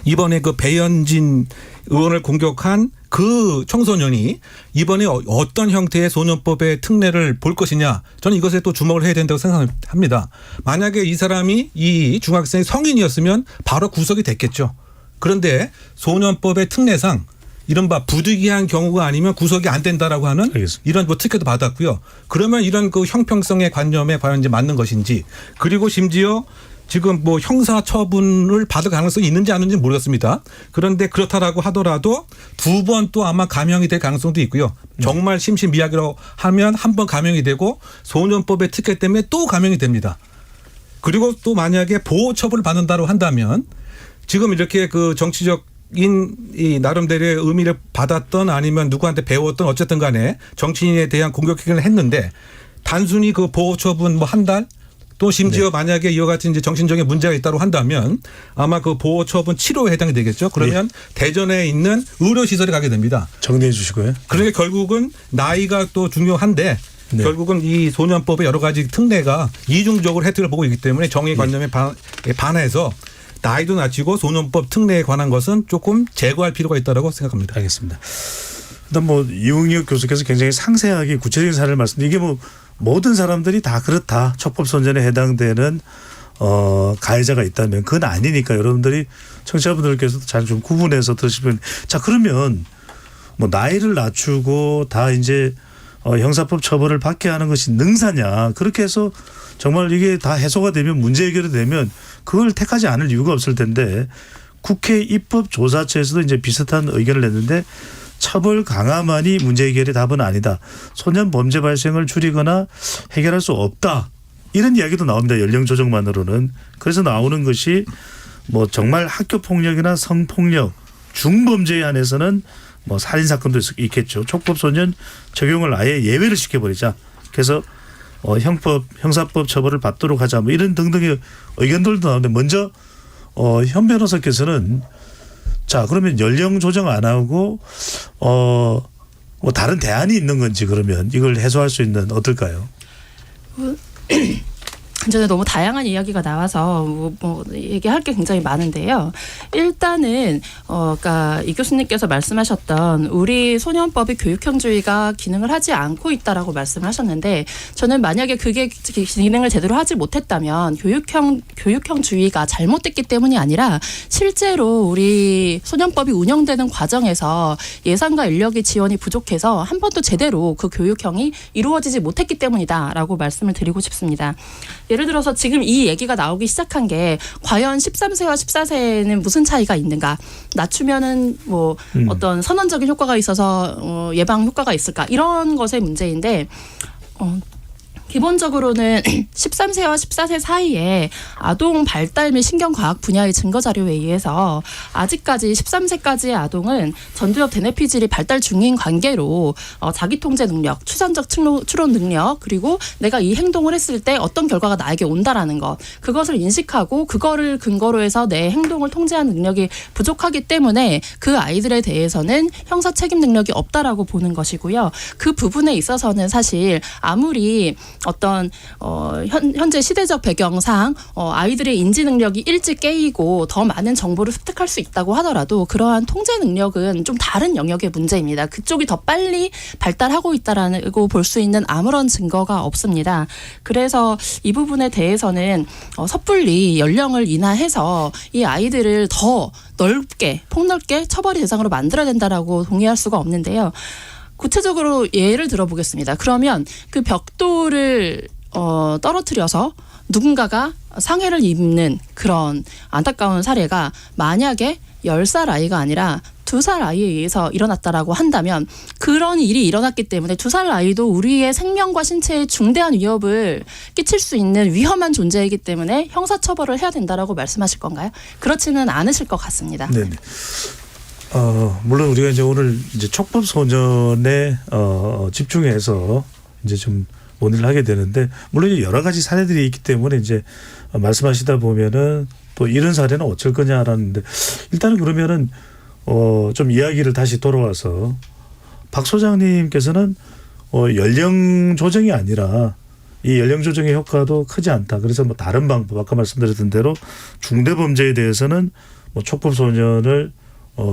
이번에 그 배현진 의원을 공격한 그 청소년이 이번에 어떤 형태의 소년법의 특례를 볼 것이냐 저는 이것에 또 주목을 해야 된다고 생각합니다. 만약에 이 사람이 이 중학생이 성인이었으면 바로 구속이 됐겠죠. 그런데 소년법의 특례상 이른바 부득이한 경우가 아니면 구속이 안 된다라고 하는 알겠습니다. 이런 뭐 특혜도 받았고요. 그러면 이런 그 형평성의 관념에 과연 이제 맞는 것인지, 그리고 심지어 지금 뭐 형사 처분을 받을 가능성이 있는지 안 있는지 모르겠습니다. 그런데 그렇다라고 하더라도 2번 또 아마 감형이 될 가능성도 있고요. 정말 심신미약으로 하면 한 번 감형이 되고 소년법의 특혜 때문에 또 감형이 됩니다. 그리고 또 만약에 보호 처분을 받는다고 한다면 지금 이렇게 그 정치적인 이 나름대로의 의미를 받았던 아니면 누구한테 배웠던 어쨌든 간에 정치인에 대한 공격 행위를 했는데 단순히 그 보호 처분 뭐 한 달 또 심지어 만약에 이와 같은 이제 정신적인 문제가 있다고 한다면 아마 그 보호 처분 치료에 해당이 되겠죠. 그러면 대전에 있는 의료시설에 가게 됩니다. 정리해 주시고요. 그러니까 결국은 나이가 또 중요한데 결국은 이 소년법의 여러 가지 특례가 이중적으로 혜택을 보고 있기 때문에 정의관념에 반해서 나이도 낮추고 소년법 특례에 관한 것은 조금 제거할 필요가 있다고 생각합니다. 알겠습니다. 일단 뭐 이웅혁 교수께서 굉장히 상세하게 구체적인 사례를 말씀드린 이게 뭐 모든 사람들이 다 그렇다. 촉법소년에 해당되는 가해자가 있다면 그건 아니니까 여러분들이 청취자분들께서도 잘 좀 구분해서 들으시면 자 그러면 뭐 나이를 낮추고 다 이제 형사법 처벌을 받게 하는 것이 능사냐 그렇게 해서 정말 이게 다 해소가 되면 문제 해결이 되면 그걸 택하지 않을 이유가 없을 텐데 국회 입법조사처에서도 이제 비슷한 의견을 냈는데 처벌 강화만이 문제 해결의 답은 아니다. 소년 범죄 발생을 줄이거나 해결할 수 없다. 이런 이야기도 나옵니다. 연령 조정만으로는. 그래서 나오는 것이 뭐 정말 학교 폭력이나 성폭력 중범죄에 한해서는 뭐 살인 사건도 있겠죠. 촉법소년 적용을 아예 예외를 시켜버리자. 그래서 형사법 처벌을 받도록 하자. 뭐 이런 등등의 의견들도 나오는데 먼저 현 변호사께서는 자 그러면 연령 조정 안 하고 뭐 다른 대안이 있는 건지 그러면 이걸 해소할 수 있는 어떨까요? 전에 너무 다양한 이야기가 나와서 뭐 얘기할 게 굉장히 많은데요. 일단은 그러니까 이 교수님께서 말씀하셨던 우리 소년법이 교육형주의가 기능을 하지 않고 있다라고 말씀하셨는데 저는 만약에 그게 기능을 제대로 하지 못했다면 교육형주의가 잘못됐기 때문이 아니라 실제로 우리 소년법이 운영되는 과정에서 예산과 인력의 지원이 부족해서 한 번도 제대로 그 교육형이 이루어지지 못했기 때문이다라고 말씀을 드리고 싶습니다. 예를 들어서 지금 이 얘기가 나오기 시작한 게 과연 13세와 14세는 무슨 차이가 있는가? 낮추면은 뭐 어떤 선언적인 효과가 있어서 예방 효과가 있을까? 이런 것의 문제인데 기본적으로는 13세와 14세 사이에 아동 발달 및 신경과학 분야의 증거자료에 의해서 아직까지 13세까지의 아동은 전두엽 대뇌피질이 발달 중인 관계로 자기통제 능력, 추산적 추론 능력 그리고 내가 이 행동을 했을 때 어떤 결과가 나에게 온다라는 것 그것을 인식하고 그거를 근거로 해서 내 행동을 통제하는 능력이 부족하기 때문에 그 아이들에 대해서는 형사 책임 능력이 없다라고 보는 것이고요. 그 부분에 있어서는 사실 아무리 어떤 현재 시대적 배경상 아이들의 인지 능력이 일찍 깨이고 더 많은 정보를 습득할 수 있다고 하더라도 그러한 통제 능력은 좀 다른 영역의 문제입니다. 그쪽이 더 빨리 발달하고 있다라고 볼 수 있는 아무런 증거가 없습니다. 그래서 이 부분에 대해서는 섣불리 연령을 인하해서 이 아이들을 더 넓게 폭넓게 처벌의 대상으로 만들어야 된다라고 동의할 수가 없는데요. 구체적으로 예를 들어보겠습니다. 그러면 그 벽돌을 떨어뜨려서 누군가가 상해를 입는 그런 안타까운 사례가 만약에 10살 아이가 아니라 2살 아이에 의해서 일어났다라고 한다면 그런 일이 일어났기 때문에 2살 아이도 우리의 생명과 신체에 중대한 위협을 끼칠 수 있는 위험한 존재이기 때문에 형사처벌을 해야 된다라고 말씀하실 건가요? 그렇지는 않으실 것 같습니다. 네. 물론 우리가 이제 오늘 이제 촉법 소년에 집중해서 이제 좀 논의를 하게 되는데 물론 여러 가지 사례들이 있기 때문에 이제 말씀하시다 보면은 또 이런 사례는 어쩔 거냐라는데 일단은 그러면은 좀 이야기를 다시 돌아와서 박 소장님께서는 연령 조정이 아니라 이 연령 조정의 효과도 크지 않다. 그래서 뭐 다른 방법 아까 말씀드렸던 대로 중대 범죄에 대해서는 뭐 촉법 소년을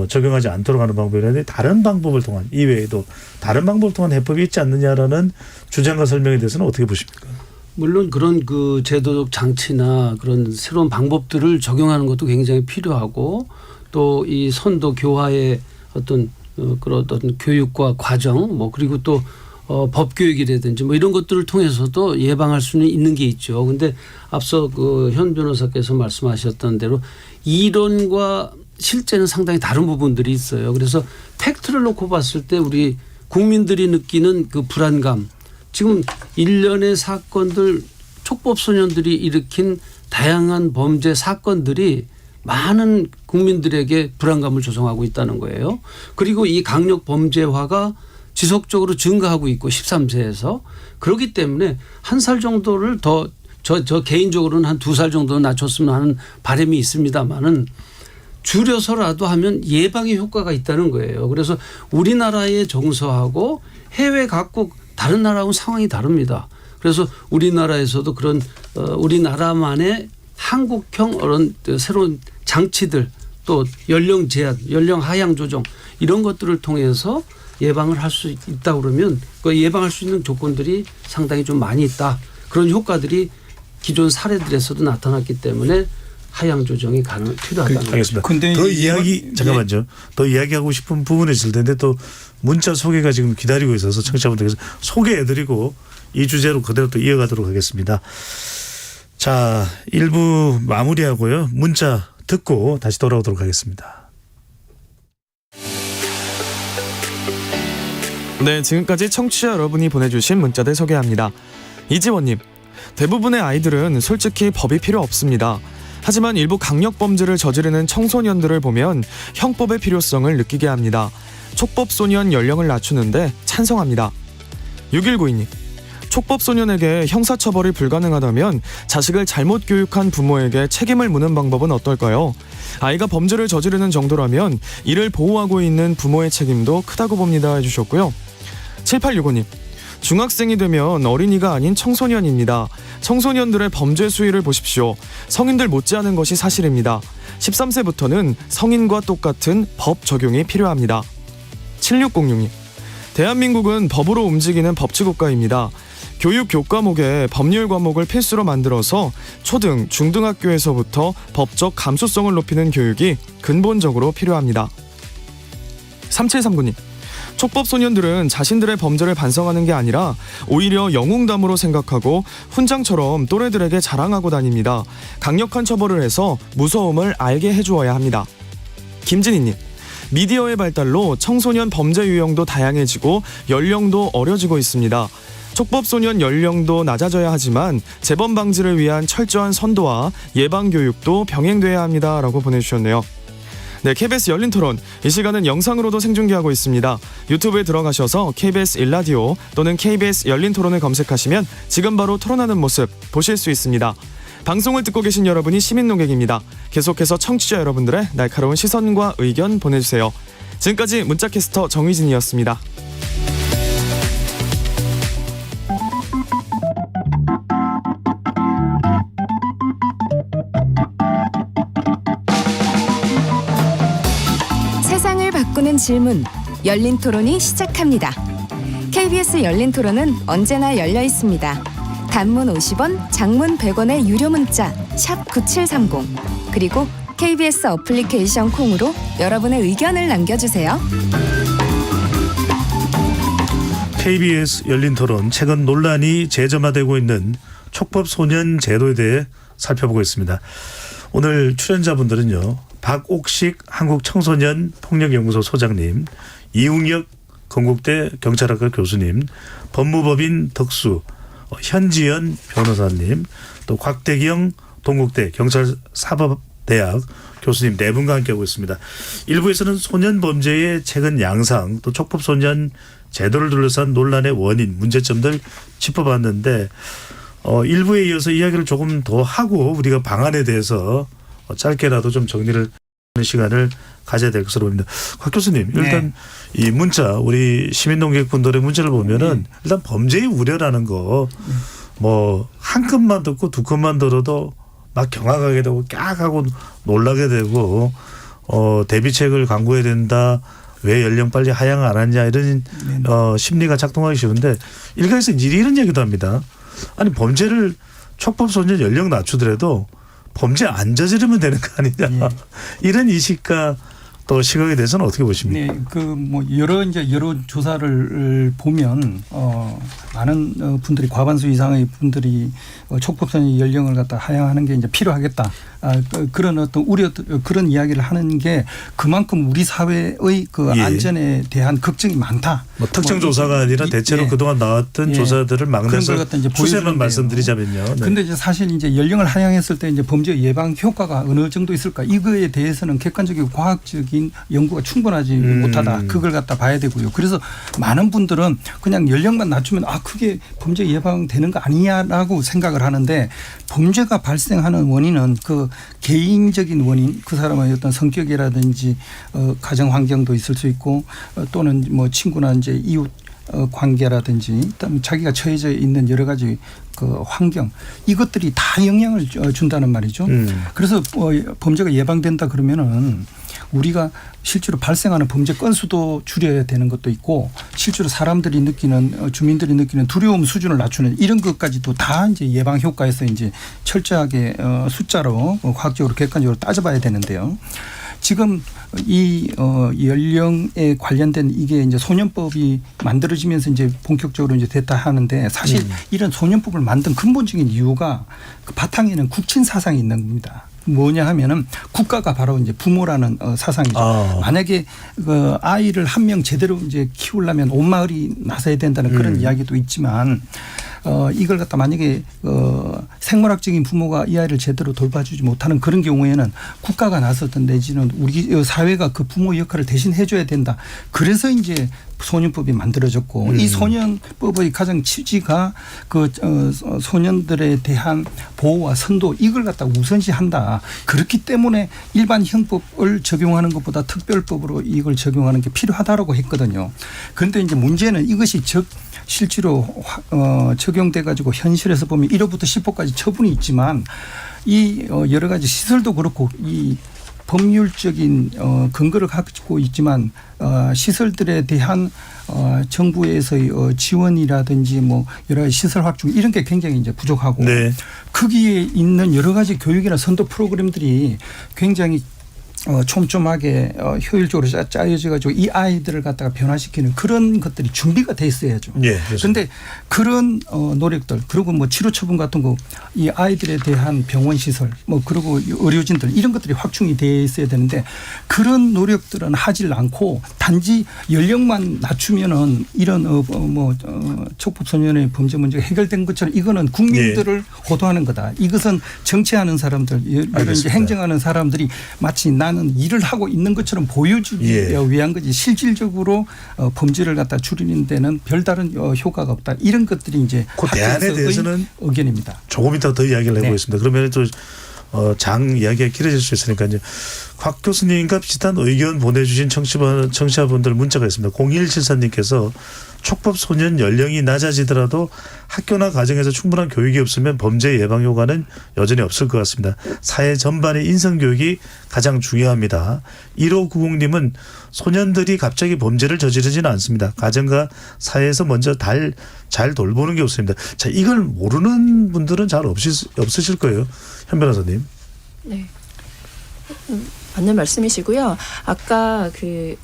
적용하지 않도록 하는 방법이라는데 다른 방법을 통한 이외에도 다른 방법을 통한 해법이 있지 않느냐라는 주장과 설명에 대해서는 어떻게 보십니까? 물론 그런 그 제도적 장치나 그런 새로운 방법들을 적용하는 것도 굉장히 필요하고 또 이 선도 교화의 어떤 그런 어떤 교육과 과정 뭐 그리고 또 법교육이라든지 뭐 이런 것들을 통해서도 예방할 수는 있는 게 있죠. 근데 앞서 그 현 변호사께서 말씀하셨던 대로 이론과 실제는 상당히 다른 부분들이 있어요. 그래서 팩트를 놓고 봤을 때 우리 국민들이 느끼는 그 불안감, 지금 일련의 사건들, 촉법소년들이 일으킨 다양한 범죄 사건들이 많은 국민들에게 불안감을 조성하고 있다는 거예요. 그리고 이 강력 범죄화가 지속적으로 증가하고 있고 13세에서 그렇기 때문에 한 살 정도를 더 저 개인적으로는 한 2살 정도는 낮췄으면 하는 바람이 있습니다만은 줄여서라도 하면 예방의 효과가 있다는 거예요. 그래서 우리나라의 정서하고 해외 각국 다른 나라하고 상황이 다릅니다. 그래서 우리나라에서도 그런 우리나라만의 한국형 그런 새로운 장치들 또 연령 제한, 연령 하향 조정 이런 것들을 통해서 예방을 할 수 있다 그러면 그 예방할 수 있는 조건들이 상당히 좀 많이 있다. 그런 효과들이 기존 사례들에서도 나타났기 때문에 하향 조정이 필요하다는 알겠습니다. 더 이야기 잠깐만요. 더 이야기하고 싶은 부분이 있을 텐데 또 문자 소개가 지금 기다리고 있어서 청취자분들께서 소개해드리고 이 주제로 그대로 또 이어가도록 하겠습니다. 자, 1부 마무리하고요. 문자 듣고 다시 돌아오도록 하겠습니다. 네, 지금까지 청취자 여러분이 보내주신 문자들 소개합니다. 이지원님, 대부분의 아이들은 솔직히 법이 필요 없습니다. 하지만 일부 강력범죄를 저지르는 청소년들을 보면 형법의 필요성을 느끼게 합니다. 촉법소년 연령을 낮추는데 찬성합니다. 6192님, 촉법소년에게 형사처벌이 불가능하다면 자식을 잘못 교육한 부모에게 책임을 묻는 방법은 어떨까요? 아이가 범죄를 저지르는 정도라면 이를 보호하고 있는 부모의 책임도 크다고 봅니다 해주셨고요. 7865님, 중학생이 되면 어린이가 아닌 청소년입니다. 청소년들의 범죄 수위를 보십시오. 성인들 못지않은 것이 사실입니다. 13세부터는 성인과 똑같은 법 적용이 필요합니다. 7606님, 대한민국은 법으로 움직이는 법치국가입니다. 교육 교과목에 법률 과목을 필수로 만들어서 초등, 중등학교에서부터 법적 감수성을 높이는 교육이 근본적으로 필요합니다. 3739님, 촉법소년들은 자신들의 범죄를 반성하는 게 아니라 오히려 영웅담으로 생각하고 훈장처럼 또래들에게 자랑하고 다닙니다. 강력한 처벌을 해서 무서움을 알게 해주어야 합니다. 김진희님, 미디어의 발달로 청소년 범죄 유형도 다양해지고 연령도 어려지고 있습니다. 촉법소년 연령도 낮아져야 하지만 재범 방지를 위한 철저한 선도와 예방교육도 병행돼야 합니다 라고 보내주셨네요. 네, KBS 열린토론, 이 시간은 영상으로도 생중계하고 있습니다. 유튜브에 들어가셔서 KBS 1라디오 또는 KBS 열린토론을 검색하시면 지금 바로 토론하는 모습 보실 수 있습니다. 방송을 듣고 계신 여러분이 시민논객입니다. 계속해서 청취자 여러분들의 날카로운 시선과 의견 보내주세요. 지금까지 문자캐스터 정휘진이었습니다. 세상을 바꾸는 질문, 열린 토론이 시작합니다. KBS 열린 토론은 언제나 열려 있습니다. 단문 50원, 장문 100원의 유료 문자 샵 9730 그리고 KBS 어플리케이션 콩으로 여러분의 의견을 남겨주세요. KBS 열린 토론, 최근 논란이 재점화되고 있는 촉법소년 제도에 대해 살펴보고 있습니다. 오늘 출연자분들은요, 박옥식 한국청소년폭력연구소 소장님, 이웅혁 건국대 경찰학과 교수님, 법무법인 덕수 현지연 변호사님, 또 곽대경 동국대 경찰사법대학 교수님 네 분과 함께하고 있습니다. 1부에서는 소년 범죄의 최근 양상, 또 촉법소년 제도를 둘러싼 논란의 원인, 문제점들 짚어봤는데 1부에 이어서 이야기를 조금 더 하고 우리가 방안에 대해서 짧게라도 좀 정리를 하는 시간을 가져야 될 것으로 봅니다. 곽 교수님, 일단 이 문자, 우리 시민논객분들의 문자를 보면은 일단 범죄의 우려라는 거 뭐 한 컷만 듣고 두 컷만 들어도 막 경악하게 되고 깍 하고 놀라게 되고 대비책을 강구해야 된다. 왜 연령 빨리 하향 안 하냐 이런 심리가 작동하기 쉬운데 일각에서 이런 얘기도 합니다. 아니 범죄를 촉법소년 연령 낮추더라도 범죄 안 저지르면 되는 거 아니냐. 이런 인식과 또 시각에 대해서는 어떻게 보십니까? 네, 그 뭐 여러 이제 여론 조사를 보면 많은 분들이 과반수 이상의 분들이 촉법소년 연령을 갖다 하향하는 게 이제 필요하겠다. 그런 어떤 우려 그런 이야기를 하는 게 그만큼 우리 사회의 그 예. 안전에 대한 걱정이 많다. 뭐 특정 조사가 아니라 대체로 예. 그동안 나왔던 예. 조사들을 막내서 그런 걸 갖다 이제 추세만 보여주는데요. 말씀드리자면요. 그런데 이제 사실 이제 연령을 하향했을 때 이제 범죄 예방 효과가 어느 정도 있을까? 이거에 대해서는 객관적이고 과학적인 연구가 충분하지 못하다. 그걸 갖다 봐야 되고요. 그래서 많은 분들은 그냥 연령만 낮추면 그게 범죄 예방되는 거 아니냐라고 생각을 하는데 범죄가 발생하는 원인은 그 개인적인 원인, 그 사람의 어떤 성격이라든지 가정 환경도 있을 수 있고 또는 뭐 친구나 이제 이웃 관계라든지 자기가 처해져 있는 여러 가지 그 환경 이것들이 다 영향을 준다는 말이죠. 그래서 범죄가 예방된다 그러면은 우리가 실제로 발생하는 범죄 건수도 줄여야 되는 것도 있고 실제로 사람들이 느끼는 주민들이 느끼는 두려움 수준을 낮추는 이런 것까지도 다 이제 예방 효과에서 이제 철저하게 숫자로 과학적으로 객관적으로 따져봐야 되는데요. 지금 이 연령에 관련된 이게 이제 소년법이 만들어지면서 이제 본격적으로 이제 됐다 하는데 사실 이런 소년법을 만든 근본적인 이유가 그 바탕에는 국친 사상이 있는 겁니다. 뭐냐 하면은 국가가 바로 이제 부모라는 사상이죠. 만약에 그 아이를 한 명 제대로 이제 키우려면 온 마을이 나서야 된다는 그런 이야기도 있지만 이걸 갖다 만약에 생물학적인 부모가 이 아이를 제대로 돌봐주지 못하는 그런 경우에는 국가가 나섰던 내지는 우리 사회가 그 부모 역할을 대신 해줘야 된다. 그래서 이제 소년법이 만들어졌고 이 소년법의 가장 취지가 그 소년들에 대한 보호와 선도 이걸 갖다 우선시한다. 그렇기 때문에 일반 형법을 적용하는 것보다 특별법으로 이걸 적용하는 게 필요하다라고 했거든요. 그런데 이제 문제는 이것이 실제로 적용돼 가지고 현실에서 보면 1호부터 10호까지 처분이 있지만 이 여러 가지 시설도 그렇고 이 법률적인 근거를 갖고 있지만 시설들에 대한 정부에서의 지원이라든지 뭐 여러 가지 시설 확충 이런 게 굉장히 이제 부족하고 네. 거기에 있는 여러 가지 교육이나 선도 프로그램들이 굉장히 촘촘하게 효율적으로 짜여져 가지고 이 아이들을 갖다가 변화시키는 그런 것들이 준비가 돼 있어야죠. 그런데 그런 노력들 그리고 뭐 치료 처분 같은 거 이 아이들에 대한 병원 시설 뭐 그리고 의료진들 이런 것들이 확충이 돼 있어야 되는데 그런 노력들은 하질 않고 단지 연령만 낮추면은 이런 촉법소년의 범죄 문제가 해결된 것처럼 이거는 국민들을 호도하는 거다. 이것은 정치하는 사람들 이런 이제 행정하는 사람들이 마치 나는 일을 하고 있는 것처럼 보여주기 위한 거지 실질적으로 범죄를 갖다 줄이는 데는 별다른 효과가 없다. 이런 것들이 이제 그 대안에 대해서는 의견입니다. 조금 이따 더 이야기를 해보겠습니다. 그러면 또 장 이야기가 길어질 수 있으니까 이제 곽 교수님과 비슷한 의견 보내주신 청취자분들 문자가 있습니다. 0174님께서 촉법 소년 연령이 낮아지더라도 학교나 가정에서 충분한 교육이 없으면 범죄 예방 효과는 여전히 없을 것 같습니다. 사회 전반의 인성교육이 가장 중요합니다. 1590님은 소년들이 갑자기 범죄를 저지르지는 않습니다. 가정과 사회에서 먼저 잘 돌보는 게 좋습니다. 자, 이걸 모르는 분들은 잘 없으실 거예요. 현 변호사님. 네. 맞는 말씀이시고요. 아까 그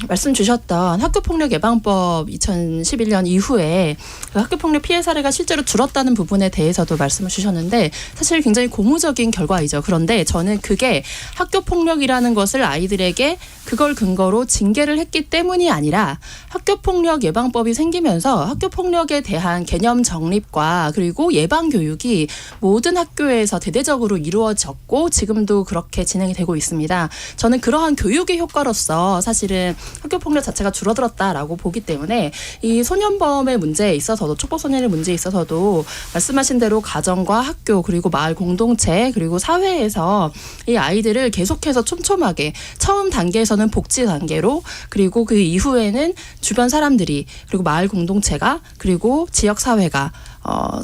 말씀 주셨던 학교폭력 예방법 2011년 이후에 그 학교폭력 피해 사례가 실제로 줄었다는 부분에 대해서도 말씀을 주셨는데 사실 굉장히 고무적인 결과이죠. 그런데 저는 그게 학교폭력이라는 것을 아이들에게 그걸 근거로 징계를 했기 때문이 아니라 학교폭력 예방법이 생기면서 학교폭력에 대한 개념 정립과 그리고 예방 교육이 모든 학교에서 대대적으로 이루어졌고 지금도 그렇게 진행이 되고 있습니다. 저는 그러한 교육의 효과로서 사실은 학교폭력 자체가 줄어들었다라고 보기 때문에 이 소년범의 문제에 있어서도 촉법소년의 문제에 있어서도 말씀하신 대로 가정과 학교 그리고 마을 공동체 그리고 사회에서 이 아이들을 계속해서 촘촘하게 처음 단계에서는 복지 단계로 그리고 그 이후에는 주변 사람들이 그리고 마을 공동체가 그리고 지역 사회가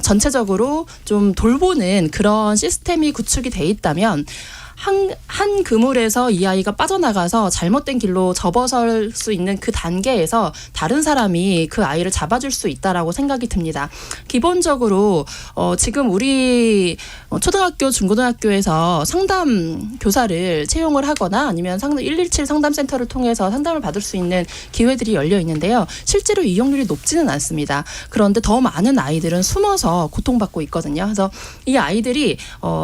전체적으로 좀 돌보는 그런 시스템이 구축이 돼 있다면 한 그물에서 이 아이가 빠져나가서 잘못된 길로 접어설 수 있는 그 단계에서 다른 사람이 그 아이를 잡아줄 수 있다라고 생각이 듭니다. 기본적으로 지금 우리 초등학교, 중고등학교에서 상담 교사를 채용을 하거나 아니면 117 상담센터를 통해서 상담을 받을 수 있는 기회들이 열려 있는데요. 실제로 이용률이 높지는 않습니다. 그런데 더 많은 아이들은 숨어서 고통받고 있거든요. 그래서 이 아이들이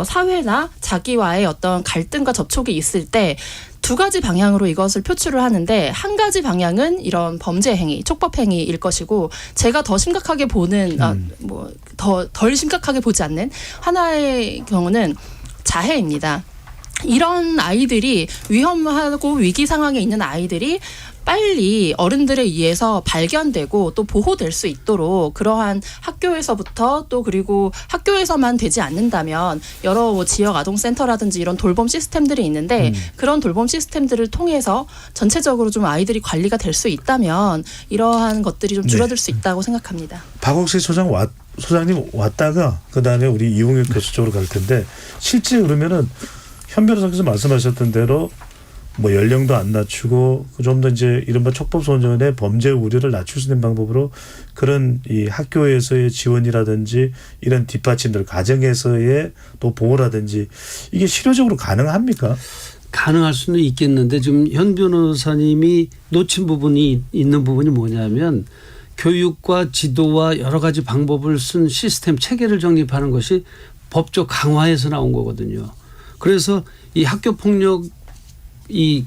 사회나 자기와의 어떤 갈등과 접촉이 있을 때 두 가지 방향으로 이것을 표출을 하는데 한 가지 방향은 이런 범죄 행위, 촉법 행위일 것이고 제가 더 심각하게 보는 덜 심각하게 보지 않는 하나의 경우는 자해입니다. 이런 아이들이 위험하고 위기 상황에 있는 아이들이 빨리 어른들에 의해서 발견되고 또 보호될 수 있도록 그러한 학교에서부터 또 그리고 학교에서만 되지 않는다면 여러 지역 아동센터라든지 이런 돌봄 시스템들이 있는데 그런 돌봄 시스템들을 통해서 전체적으로 좀 아이들이 관리가 될 수 있다면 이러한 것들이 좀 줄어들 수 있다고 생각합니다. 박옥세 소장님 왔다가 그다음에 우리 이용혁 교수 쪽으로 갈 텐데 실제 그러면은 현 변호사께서 말씀하셨던 대로 뭐 연령도 안 낮추고 좀 더 이제 이른바 촉법 소년의 범죄 우려를 낮출 수 있는 방법으로 그런 이 학교에서의 지원이라든지 이런 뒷받침들 가정에서의 또 보호라든지 이게 실효적으로 가능합니까? 가능할 수는 있겠는데 지금 현 변호사님이 놓친 부분이 있는 부분이 뭐냐면 교육과 지도와 여러 가지 방법을 쓴 시스템 체계를 정립하는 것이 법적 강화에서 나온 거거든요. 그래서 이 학교 폭력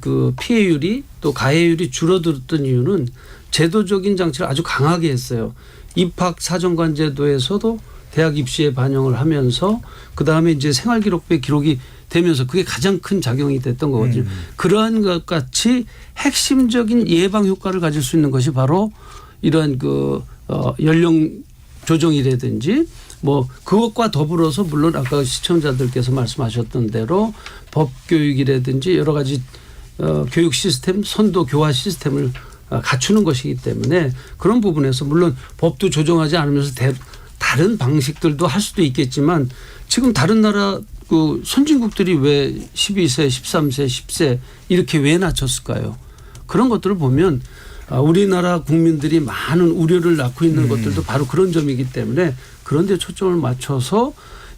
그 피해율이 또 가해율이 줄어들었던 이유는 제도적인 장치를 아주 강하게 했어요. 입학 사정관 제도에서도 대학 입시에 반영을 하면서 그다음에 이제 생활기록부에 기록이 되면서 그게 가장 큰 작용이 됐던 거거든요. 그러한 것 같이 핵심적인 예방 효과를 가질 수 있는 것이 바로 이러한 연령 조정이라든지 뭐 그것과 더불어서 물론 아까 시청자들께서 말씀하셨던 대로 법교육이라든지 여러 가지 교육 시스템, 선도 교화 시스템을 갖추는 것이기 때문에 그런 부분에서 물론 법도 조정하지 않으면서 다른 방식들도 할 수도 있겠지만 지금 다른 나라 그 선진국들이 왜 12세, 13세, 10세 이렇게 왜 낮췄을까요? 그런 것들을 보면 우리나라 국민들이 많은 우려를 낳고 있는 것들도 바로 그런 점이기 때문에 그런 데 초점을 맞춰서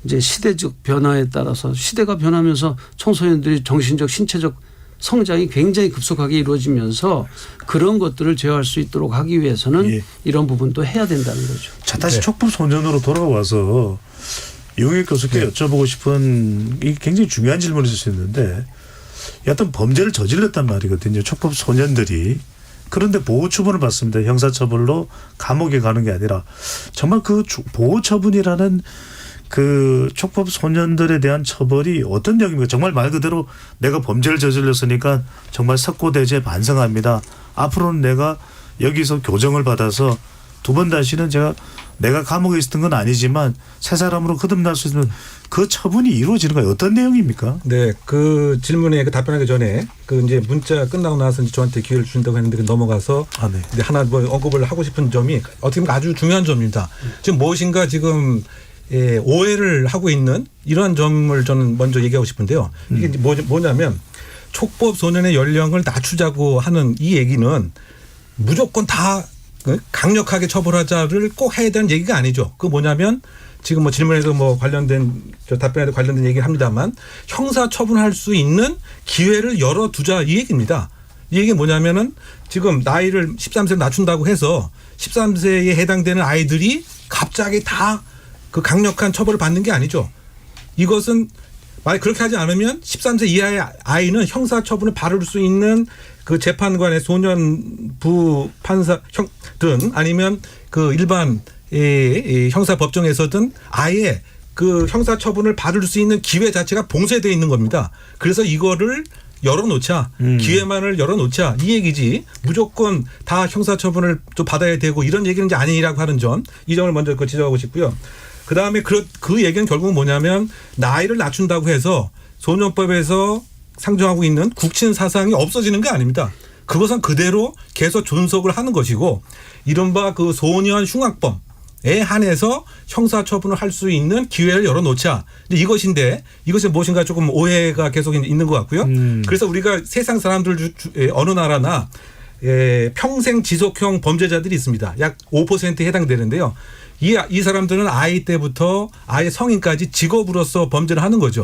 이제 시대적 변화에 따라서 시대가 변하면서 청소년들이 정신적, 신체적 성장이 굉장히 급속하게 이루어지면서 그런 것들을 제어할 수 있도록 하기 위해서는 이런 부분도 해야 된다는 거죠. 자, 다시 촉법 소년으로 돌아와서 이용혁 교수께 여쭤보고 싶은 이 굉장히 중요한 질문일 수 있는데 어떤 범죄를 저질렀단 말이거든요. 촉법 소년들이. 그런데 보호처분을 받습니다. 형사처벌로 감옥에 가는 게 아니라 정말 그 보호처분이라는 그 촉법 소년들에 대한 처벌이 어떤 내용입니까? 정말 말 그대로 내가 범죄를 저질렀으니까 정말 석고대죄 반성합니다. 앞으로는 내가 여기서 교정을 받아서 두 번 다시는 내가 감옥에 있었던 건 아니지만 새 사람으로 거듭날 수 있는 그 처분이 이루어지는 거예요. 어떤 내용입니까? 네, 그 질문에 답변하기 전에 그 이제 문자 끝나고 나서 이제 저한테 기회를 준다고 했는데 넘어가서 이제 하나 언급을 하고 싶은 점이 어떻게 보면 아주 중요한 점입니다. 지금 무엇인가 지금 오해를 하고 있는 이러한 점을 저는 먼저 얘기하고 싶은데요. 이게 뭐냐면 촉법 소년의 연령을 낮추자고 하는 이 얘기는 무조건 다 강력하게 처벌하자를 꼭 해야 되는 얘기가 아니죠. 그 뭐냐면 지금 질문에도 관련된 답변에도 관련된 얘기를 합니다만 형사 처분할 수 있는 기회를 열어두자 이 얘기입니다. 이 얘기는 뭐냐면은 지금 나이를 13세로 낮춘다고 해서 13세에 해당되는 아이들이 갑자기 다 그 강력한 처벌을 받는 게 아니죠. 이것은 만약 그렇게 하지 않으면 13세 이하의 아이는 형사 처분을 받을 수 있는 그 재판관의 소년부 판사 등 아니면 그 일반 형사 법정에서든 아예 그 형사 처분을 받을 수 있는 기회 자체가 봉쇄되어 있는 겁니다. 그래서 이거를 열어놓자, 기회만을 열어놓자 이 얘기지 무조건 다 형사 처분을 좀 받아야 되고 이런 얘기는 이제 아니라고 하는 점, 이 점을 먼저 지적하고 싶고요. 그다음에 그 얘기는 결국은 뭐냐면 나이를 낮춘다고 해서 소년법에서 상정하고 있는 국친 사상이 없어지는 게 아닙니다. 그것은 그대로 계속 존속을 하는 것이고 이른바 그 소년 흉악범 한해서 형사 처분을 할 수 있는 기회를 열어놓자. 이것인데 이것이 무엇인가 조금 오해가 계속 있는 것 같고요. 그래서 우리가 세상 사람들 어느 나라나 평생 지속형 범죄자들이 있습니다. 약 5%에 해당되는데요. 이 사람들은 아이 때부터 아이 성인까지 직업으로서 범죄를 하는 거죠.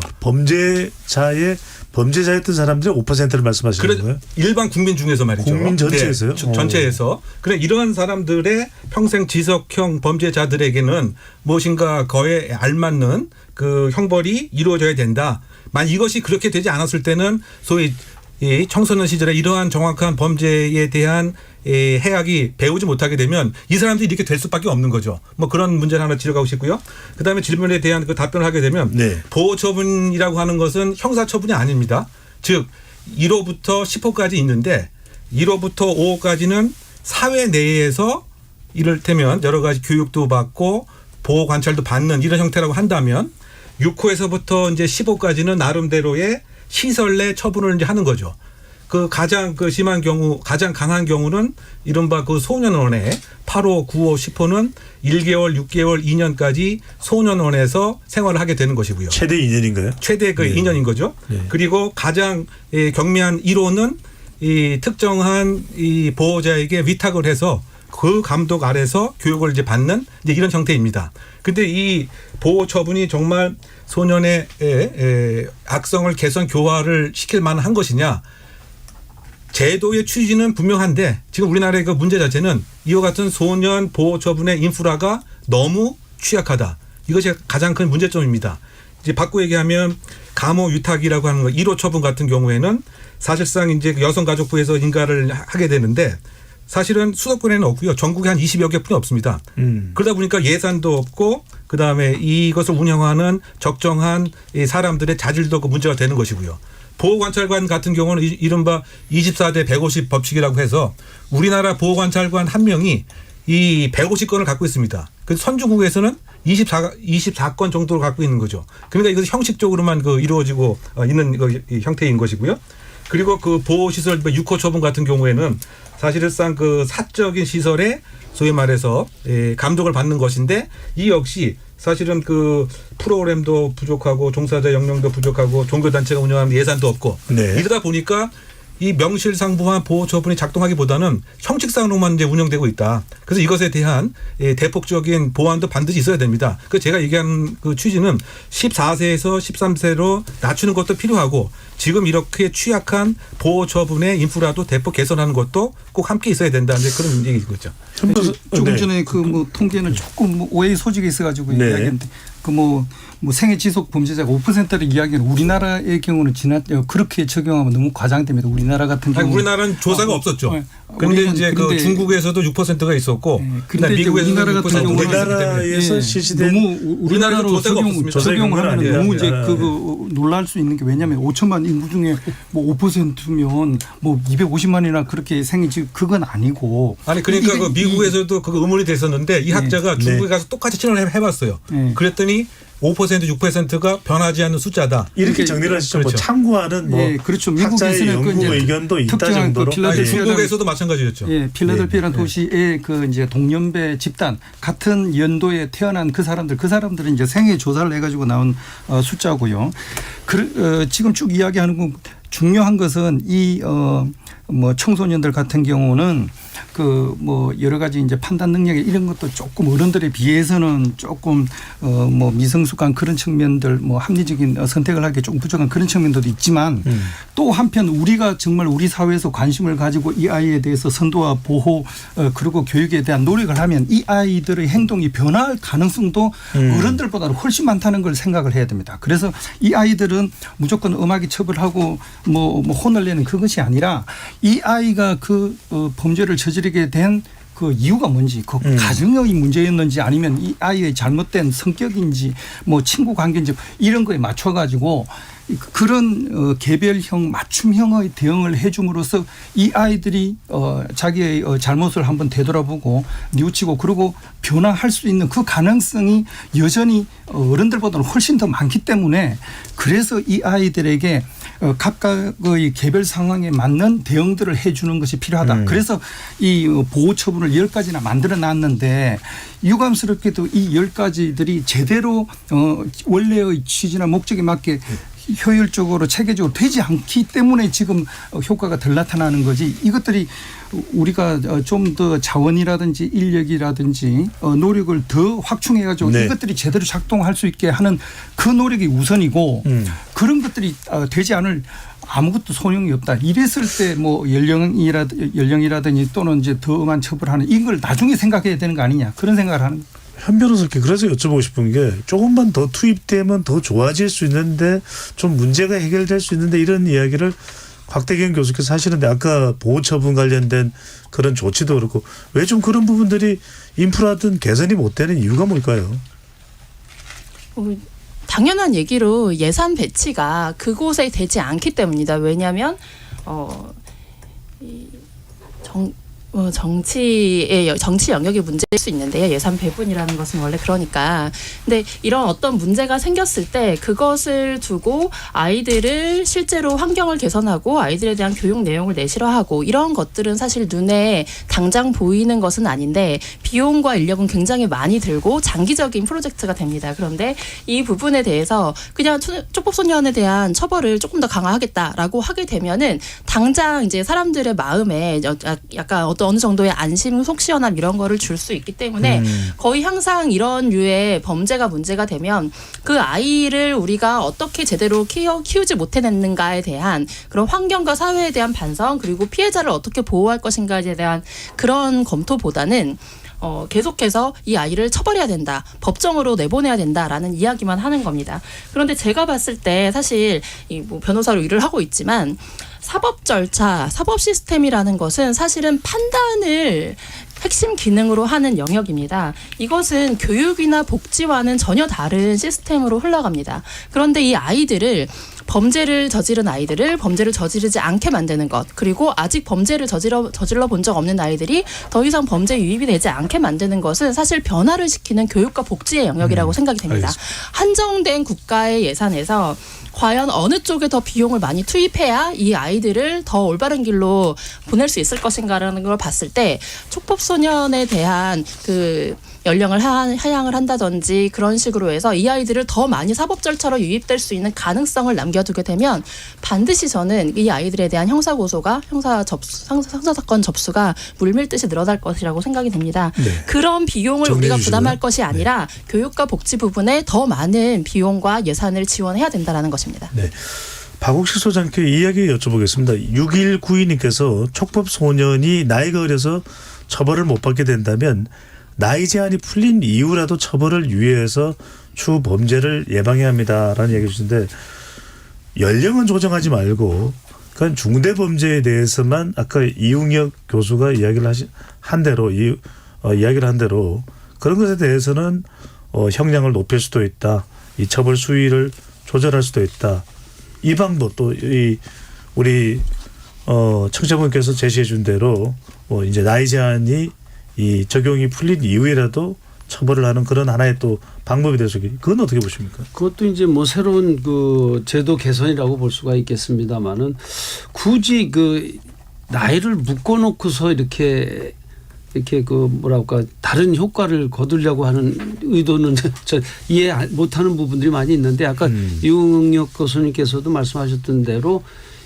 범죄자였던 사람들의 5%를 말씀하시는 거예요? 일반 국민 중에서 말이죠. 국민 전체에서요? 네, 전체에서. 그래 이러한 사람들의 평생 지속형 범죄자들에게는 무엇인가 거에 알맞는 그 형벌이 이루어져야 된다. 만약 이것이 그렇게 되지 않았을 때는 소위 이 청소년 시절에 이러한 정확한 범죄에 대한 해악이 배우지 못하게 되면 이 사람들이 이렇게 될 수밖에 없는 거죠. 뭐 그런 문제를 하나 지적하고 싶고요. 그다음에 질문에 대한 그 답변을 하게 되면 보호 처분이라고 하는 것은 형사 처분이 아닙니다. 즉 1호부터 10호까지 있는데 1호부터 5호까지는 사회 내에서 이를테면 여러 가지 교육도 받고 보호 관찰도 받는 이런 형태라고 한다면 6호에서부터 이제 15호까지는 나름대로의 시설 내 처분을 이제 하는 거죠. 그 가장 그 심한 경우, 가장 강한 경우는 이른바 그 소년원에 8호, 9호, 10호는 1개월, 6개월, 2년까지 소년원에서 생활을 하게 되는 것이고요. 최대 2년인가요? 최대 그 2년인 거죠. 네. 그리고 가장 경미한 1호는 이 특정한 이 보호자에게 위탁을 해서 그 감독 아래서 교육을 이제 받는 이제 이런 형태입니다. 근데 이 보호 처분이 정말 소년의 악성을 개선 교화를 시킬 만한 것이냐? 제도의 취지는 분명한데 지금 우리나라의 그 문제 자체는 이와 같은 소년 보호 처분의 인프라가 너무 취약하다. 이것이 가장 큰 문제점입니다. 이제 바꿔 얘기하면 감호 위탁이라고 하는 거 1호 처분 같은 경우에는 사실상 이제 여성가족부에서 인가를 하게 되는데 사실은 수도권에는 없고요. 전국에 한 20여 개뿐이 없습니다. 그러다 보니까 예산도 없고 그다음에 이것을 운영하는 적정한 사람들의 자질도 그 문제가 되는 것이고요. 보호관찰관 같은 경우는 이른바 24대 150 법칙이라고 해서 우리나라 보호관찰관 한 명이 이 150건을 갖고 있습니다. 그래서 선진국에서는 24건 정도를 갖고 있는 거죠. 그러니까 이것이 형식적으로만 그 이루어지고 있는 형태인 것이고요. 그리고 그 보호시설 6호 처분 같은 경우에는 사실상 그 사적인 시설에 소위 말해서 감독을 받는 것인데 이 역시 사실은 그 프로그램도 부족하고 종사자 역량도 부족하고 종교단체가 운영하는 예산도 없고 이러다 보니까 이 명실상부한 보호 처분이 작동하기보다는 형식상으로만 이제 운영되고 있다. 그래서 이것에 대한 대폭적인 보완도 반드시 있어야 됩니다. 그 제가 얘기하는 그 취지는 14세에서 13세로 낮추는 것도 필요하고 지금 이렇게 취약한 보호 처분의 인프라도 대폭 개선하는 것도 꼭 함께 있어야 된다. 이제 그런 얘기죠. 조금 전에 그 뭐 통계는 조금 뭐 오해의 소지가 있어가지고 이야기했는데 그 뭐 생애 지속 범죄자가 5%를 이야기하는 우리나라의 경우는 그렇게 적용하면 너무 과장됩니다. 우리나라 같은 경우 우리나라는 조사가 없었죠. 그런데 이제 그 중국에서도 6%가 있었고, 그런데 미국에서도 우리나라 같은 경우는 우리나라에서 실시된 너무 우리나라로 적용하면 너무 이제 그 놀랄 수 있는 게 왜냐하면 5천만 인구 중에 뭐 5%면 뭐 250만이나 그렇게 생기지 그건 아니고. 아니 그러니까 그 미국에서도 그거 의문이 됐었는데 이 학자가 중국에 가서 똑같이 실험을 해봤어요. 그랬더니 5% 6%가 변하지 않는 숫자다. 이렇게 정리를 하시죠. 그렇죠. 뭐 참고하는 뭐 그렇죠. 학자의 연구 의견도 있다 정도로. 중국에서도 마찬가지였죠. 필라델피아라는 도시의 그 이제 동년배 집단 같은 연도에 태어난 그 사람들은 이제 생애 조사를 해가지고 나온 숫자고요. 지금 쭉 이야기하는 건 중요한 것은 이 뭐 청소년들 같은 경우는 그 뭐 여러 가지 이제 판단 능력이 이런 것도 조금 어른들에 비해서는 조금 뭐 미성숙한 그런 측면들 뭐 합리적인 선택을 하기 조금 부족한 그런 측면도 있지만 또 한편 우리가 정말 우리 사회에서 관심을 가지고 이 아이에 대해서 선도와 보호 그리고 교육에 대한 노력을 하면 이 아이들의 행동이 변할 가능성도 어른들보다는 훨씬 많다는 걸 생각을 해야 됩니다. 그래서 이 아이들은 무조건 엄하게 처벌하고 뭐 혼을 내는 그것이 아니라 이 아이가 그 범죄를 저지르게 된 그 이유가 뭔지, 그 가정의 문제였는지 아니면 이 아이의 잘못된 성격인지 뭐 친구 관계인지 이런 거에 맞춰가지고 그런 개별형 맞춤형의 대응을 해줌으로써 이 아이들이 자기의 잘못을 한번 되돌아보고 뉘우치고 그리고 변화할 수 있는 그 가능성이 여전히 어른들보다는 훨씬 더 많기 때문에 그래서 이 아이들에게 각각의 개별 상황에 맞는 대응들을 해주는 것이 필요하다. 그래서 이 보호 처분을 10가지나 만들어 놨는데 유감스럽게도 이 10가지들이 제대로 원래의 취지나 목적에 맞게 효율적으로 체계적으로 되지 않기 때문에 지금 효과가 덜 나타나는 거지. 이것들이 우리가 좀 더 자원이라든지 인력이라든지 노력을 더 확충해가지고 네. 이것들이 제대로 작동할 수 있게 하는 그 노력이 우선이고 그런 것들이 되지 않을 아무것도 소용이 없다. 이랬을 때 뭐 연령이라든지 또는 이제 더 엄한 처벌하는 이걸 나중에 생각해야 되는 거 아니냐 그런 생각을 하는. 현 변호사께 그래서 여쭤보고 싶은 게 조금만 더 투입되면 더 좋아질 수 있는데 좀 문제가 해결될 수 있는데 이런 이야기를 곽대경 교수께서 하시는데 아까 보호처분 관련된 그런 조치도 그렇고 왜 좀 그런 부분들이 인프라든 개선이 못 되는 이유가 뭘까요? 당연한 얘기로 예산 배치가 그곳에 되지 않기 때문이다. 왜냐하면 정치 영역의 문제일 수 있는데요. 예산 배분이라는 것은 원래 그러니까. 근데 이런 어떤 문제가 생겼을 때 그것을 두고 아이들을 실제로 환경을 개선하고 아이들에 대한 교육 내용을 내실화하고 이런 것들은 사실 눈에 당장 보이는 것은 아닌데 비용과 인력은 굉장히 많이 들고 장기적인 프로젝트가 됩니다. 그런데 이 부분에 대해서 그냥 촉법소년에 대한 처벌을 조금 더 강화하겠다라고 하게 되면은 당장 이제 사람들의 마음에 약간 어느 정도의 안심, 속 시원함 이런 거를 줄 수 있기 때문에 거의 항상 이런 류의 범죄가 문제가 되면 그 아이를 우리가 어떻게 제대로 키우지 못해냈는가에 대한 그런 환경과 사회에 대한 반성 그리고 피해자를 어떻게 보호할 것인가에 대한 그런 검토보다는 계속해서 이 아이를 처벌해야 된다. 법정으로 내보내야 된다라는 이야기만 하는 겁니다. 그런데 제가 봤을 때 사실 뭐 변호사로 일을 하고 있지만 사법 절차, 사법 시스템이라는 것은 사실은 판단을 핵심 기능으로 하는 영역입니다. 이것은 교육이나 복지와는 전혀 다른 시스템으로 흘러갑니다. 그런데 이 아이들을 범죄를 저지른 아이들을 범죄를 저지르지 않게 만드는 것 그리고 아직 범죄를 저질러 본 적 없는 아이들이 더 이상 범죄 유입이 되지 않게 만드는 것은 사실 변화를 시키는 교육과 복지의 영역이라고 생각이 됩니다. 알겠습니다. 한정된 국가의 예산에서 과연 어느 쪽에 더 비용을 많이 투입해야 이 아이들을 더 올바른 길로 보낼 수 있을 것인가라는 걸 봤을 때 촉법소년에 대한 그 연령을 하향을 한다든지 그런 식으로 해서 이 아이들을 더 많이 사법 절차로 유입될 수 있는 가능성을 남겨두게 되면 반드시 저는 이 아이들에 대한 형사고소가 형사사건 접수가 물밀듯이 늘어날 것이라고 생각이 됩니다. 네. 그런 비용을 우리가 주시고요. 부담할 것이 아니라 교육과 복지 부분에 더 많은 비용과 예산을 지원해야 된다는 것입니다. 네. 박옥식 소장께 이야기 여쭤보겠습니다. 6192님께서 촉법소년이 나이가 어려서 처벌을 못 받게 된다면 나이 제한이 풀린 이후라도 처벌을 유예해서 추후 범죄를 예방해야 합니다라는 얘기 주시는데 연령은 조정하지 말고 그건 중대 범죄에 대해서만 아까 이웅혁 교수가 이야기를 한 대로 그런 것에 대해서는 형량을 높일 수도 있다. 이 처벌 수위를 조절할 수도 있다. 이 방법 또 우리 청취자분께서 제시해 준 대로 이제 나이 제한이 이 적용이 풀린 이후에라도 처벌을 하는 그런 하나의 또 방법이 돼서 그건 어떻게 보십니까? 그것도 이제 뭐 새로운 그 제도 개선이라고 볼 수가 있겠습니다만은 굳이 그 나이를 묶어놓고서 이렇게 그 뭐랄까 다른 효과를 거두려고 하는 의도는 저 이해 못하는 부분들이 많이 있는데 아까 이웅혁 교수님께서도 말씀하셨던 대로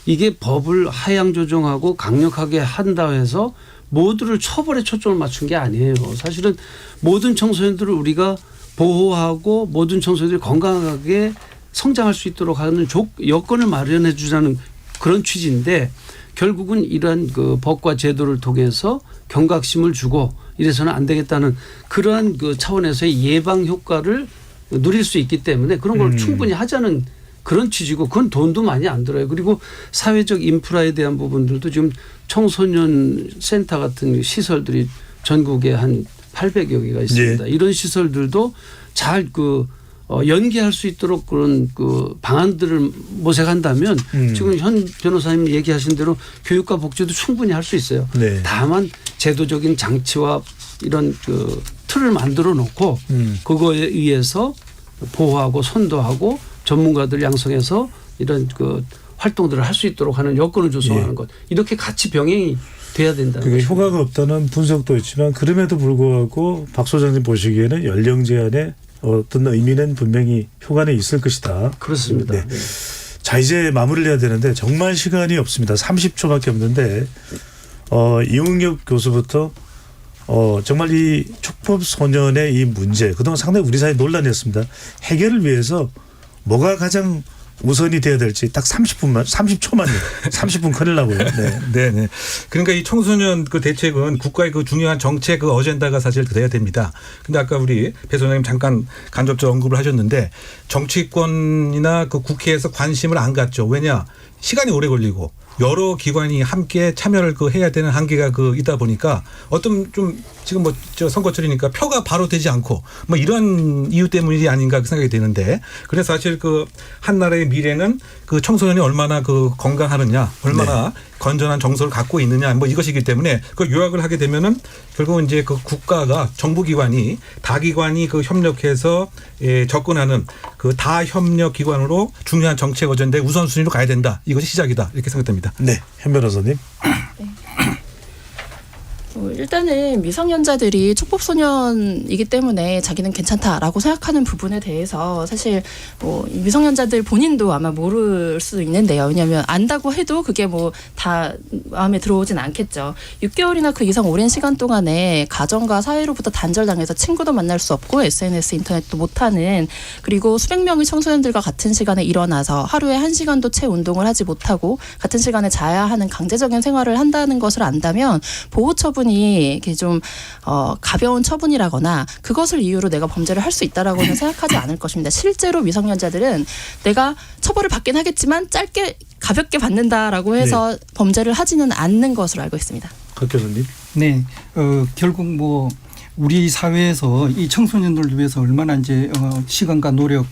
이게 법을 하향 조정하고 강력하게 한다 해서 모두를 처벌에 초점을 맞춘 게 아니에요. 사실은 모든 청소년들을 우리가 보호하고 모든 청소년들이 건강하게 성장할 수 있도록 하는 여건을 마련해 주자는 그런 취지인데 결국은 이러한 그 법과 제도를 통해서 경각심을 주고 이래서는 안 되겠다는 그러한 그 차원에서의 예방 효과를 누릴 수 있기 때문에 그런 걸 충분히 하자는 그런 취지고 그건 돈도 많이 안 들어요. 그리고 사회적 인프라에 대한 부분들도 지금 청소년 센터 같은 시설들이 전국에 한 800여 개가 있습니다. 네. 이런 시설들도 잘 연계할 수 있도록 그런 그 방안들을 모색한다면 지금 현 변호사님 얘기하신 대로 교육과 복지도 충분히 할 수 있어요. 네. 다만 제도적인 장치와 이런 그 틀을 만들어 놓고 그거에 의해서 보호하고 선도하고 전문가들 양성해서 이런 그 활동들을 할 수 있도록 하는 여건을 조성하는 것. 이렇게 같이 병행이 돼야 된다는 그게 것입니다. 효과가 없다는 분석도 있지만 그럼에도 불구하고 박 소장님 보시기에는 연령 제한의 어떤 의미는 분명히 효과는 있을 것이다. 그렇습니다. 네. 자, 이제 마무리를 해야 되는데 정말 시간이 없습니다. 30초밖에 없는데 이웅엽 교수부터 정말 이 촉법 소년의 이 문제 그동안 상당히 우리 사회 논란이었습니다. 해결을 위해서 뭐가 가장 우선이 돼야 될지 딱 30초만요. 30분 큰일 나고요. 네. 네. 그러니까 이 청소년 그 대책은 국가의 그 중요한 정책 그 어젠다가 사실 돼야 됩니다. 근데 아까 우리 배 소장님 잠깐 간접적 언급을 하셨는데 정치권이나 그 국회에서 관심을 안 갖죠. 왜냐? 시간이 오래 걸리고 여러 기관이 함께 참여를 그 해야 되는 한계가 그 있다 보니까 어떤 좀 지금 뭐 저 선거철이니까 표가 바로 되지 않고 뭐 이런 이유 때문이 아닌가 그 생각이 되는데 그래서 사실 그 한 나라의 미래는 그 청소년이 얼마나 그 건강하느냐 얼마나 건전한 정서를 갖고 있느냐 뭐 이것이기 때문에 그 요약을 하게 되면은 결국은 이제 그 국가가 정부기관이 다기관이 그 협력해서 접근하는 그 다협력 기관으로 중요한 정책 어젠다의 우선순위로 가야 된다. 이것이 시작이다. 이렇게 생각됩니다. 네. 현 변호사님. 일단은 미성년자들이 촉법소년이기 때문에 자기는 괜찮다라고 생각하는 부분에 대해서 사실 뭐 미성년자들 본인도 아마 모를 수도 있는데요. 왜냐하면 안다고 해도 그게 뭐 다 마음에 들어오진 않겠죠. 6개월이나 그 이상 오랜 시간 동안에 가정과 사회로부터 단절당해서 친구도 만날 수 없고 SNS, 인터넷도 못하는 그리고 수백 명의 청소년들과 같은 시간에 일어나서 하루에 1시간도 채 운동을 하지 못하고 같은 시간에 자야 하는 강제적인 생활을 한다는 것을 안다면 보호 처분이 이렇게 좀 가벼운 처분이라거나 그것을 이유로 내가 범죄를 할 수 있다라고는 생각하지 않을 것입니다. 실제로 미성년자들은 내가 처벌을 받긴 하겠지만 짧게 가볍게 받는다라고 해서 범죄를 하지는 않는 것으로 알고 있습니다. 박 교수님. 네, 결국 뭐 우리 사회에서 이 청소년들을 위해서 얼마나 이제 시간과 노력,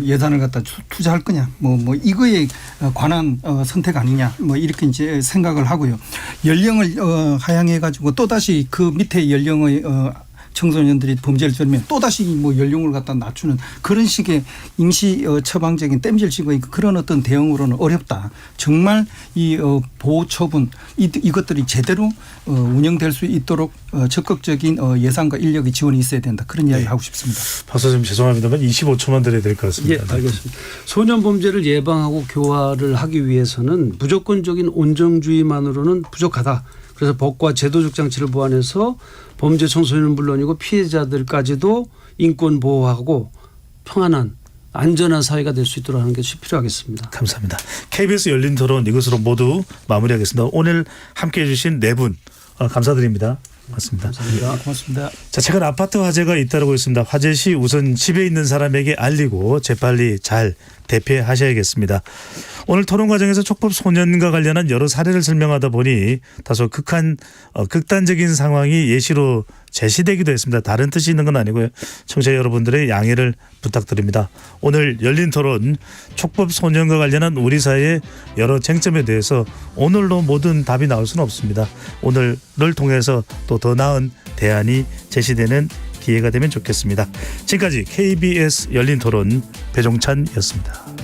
예산을 갖다 투자할 거냐, 뭐 이거에 관한 선택 아니냐, 뭐 이렇게 이제 생각을 하고요. 연령을 하향해 가지고 또 다시 그 밑에 연령의 청소년들이 범죄를 저지르면 또다시 뭐 연령을 갖다 낮추는 그런 식의 임시 처방적인 땜질식의 그런 어떤 대응으로는 어렵다. 정말 이 보호 처분 이것들이 제대로 운영될 수 있도록 적극적인 예산과 인력의 지원이 있어야 된다. 그런 이야기 하고 싶습니다. 박 선생님 죄송합니다만 25초만 드려야 될 것 같습니다. 예, 알겠습니다. 소년 범죄를 예방하고 교화를 하기 위해서는 무조건적인 온정주의만으로는 부족하다. 그래서 법과 제도적 장치를 보완해서 범죄 청소년은 물론이고 피해자들까지도 인권 보호하고 평안한 안전한 사회가 될 수 있도록 하는 것이 필요하겠습니다. 감사합니다. KBS 열린 토론 이것으로 모두 마무리하겠습니다. 오늘 함께해 주신 네 분 감사드립니다. 고맙습니다. 감사합니다. 고맙습니다. 자, 최근 아파트 화재가 잇따르고 있습니다. 화재 시 우선 집에 있는 사람에게 알리고 재빨리 잘 대피하셔야겠습니다. 오늘 토론 과정에서 촉법 소년과 관련한 여러 사례를 설명하다 보니 다소 극단적인 상황이 예시로 제시되기도 했습니다. 다른 뜻이 있는 건 아니고요. 청취자 여러분들의 양해를 부탁드립니다. 오늘 열린 토론 촉법 소년과 관련한 우리 사회의 여러 쟁점에 대해서 오늘로 모든 답이 나올 수는 없습니다. 오늘을 통해서 또 더 나은 대안이 제시되는 기회가 되면 좋겠습니다. 지금까지 KBS 열린 토론 배종찬이었습니다.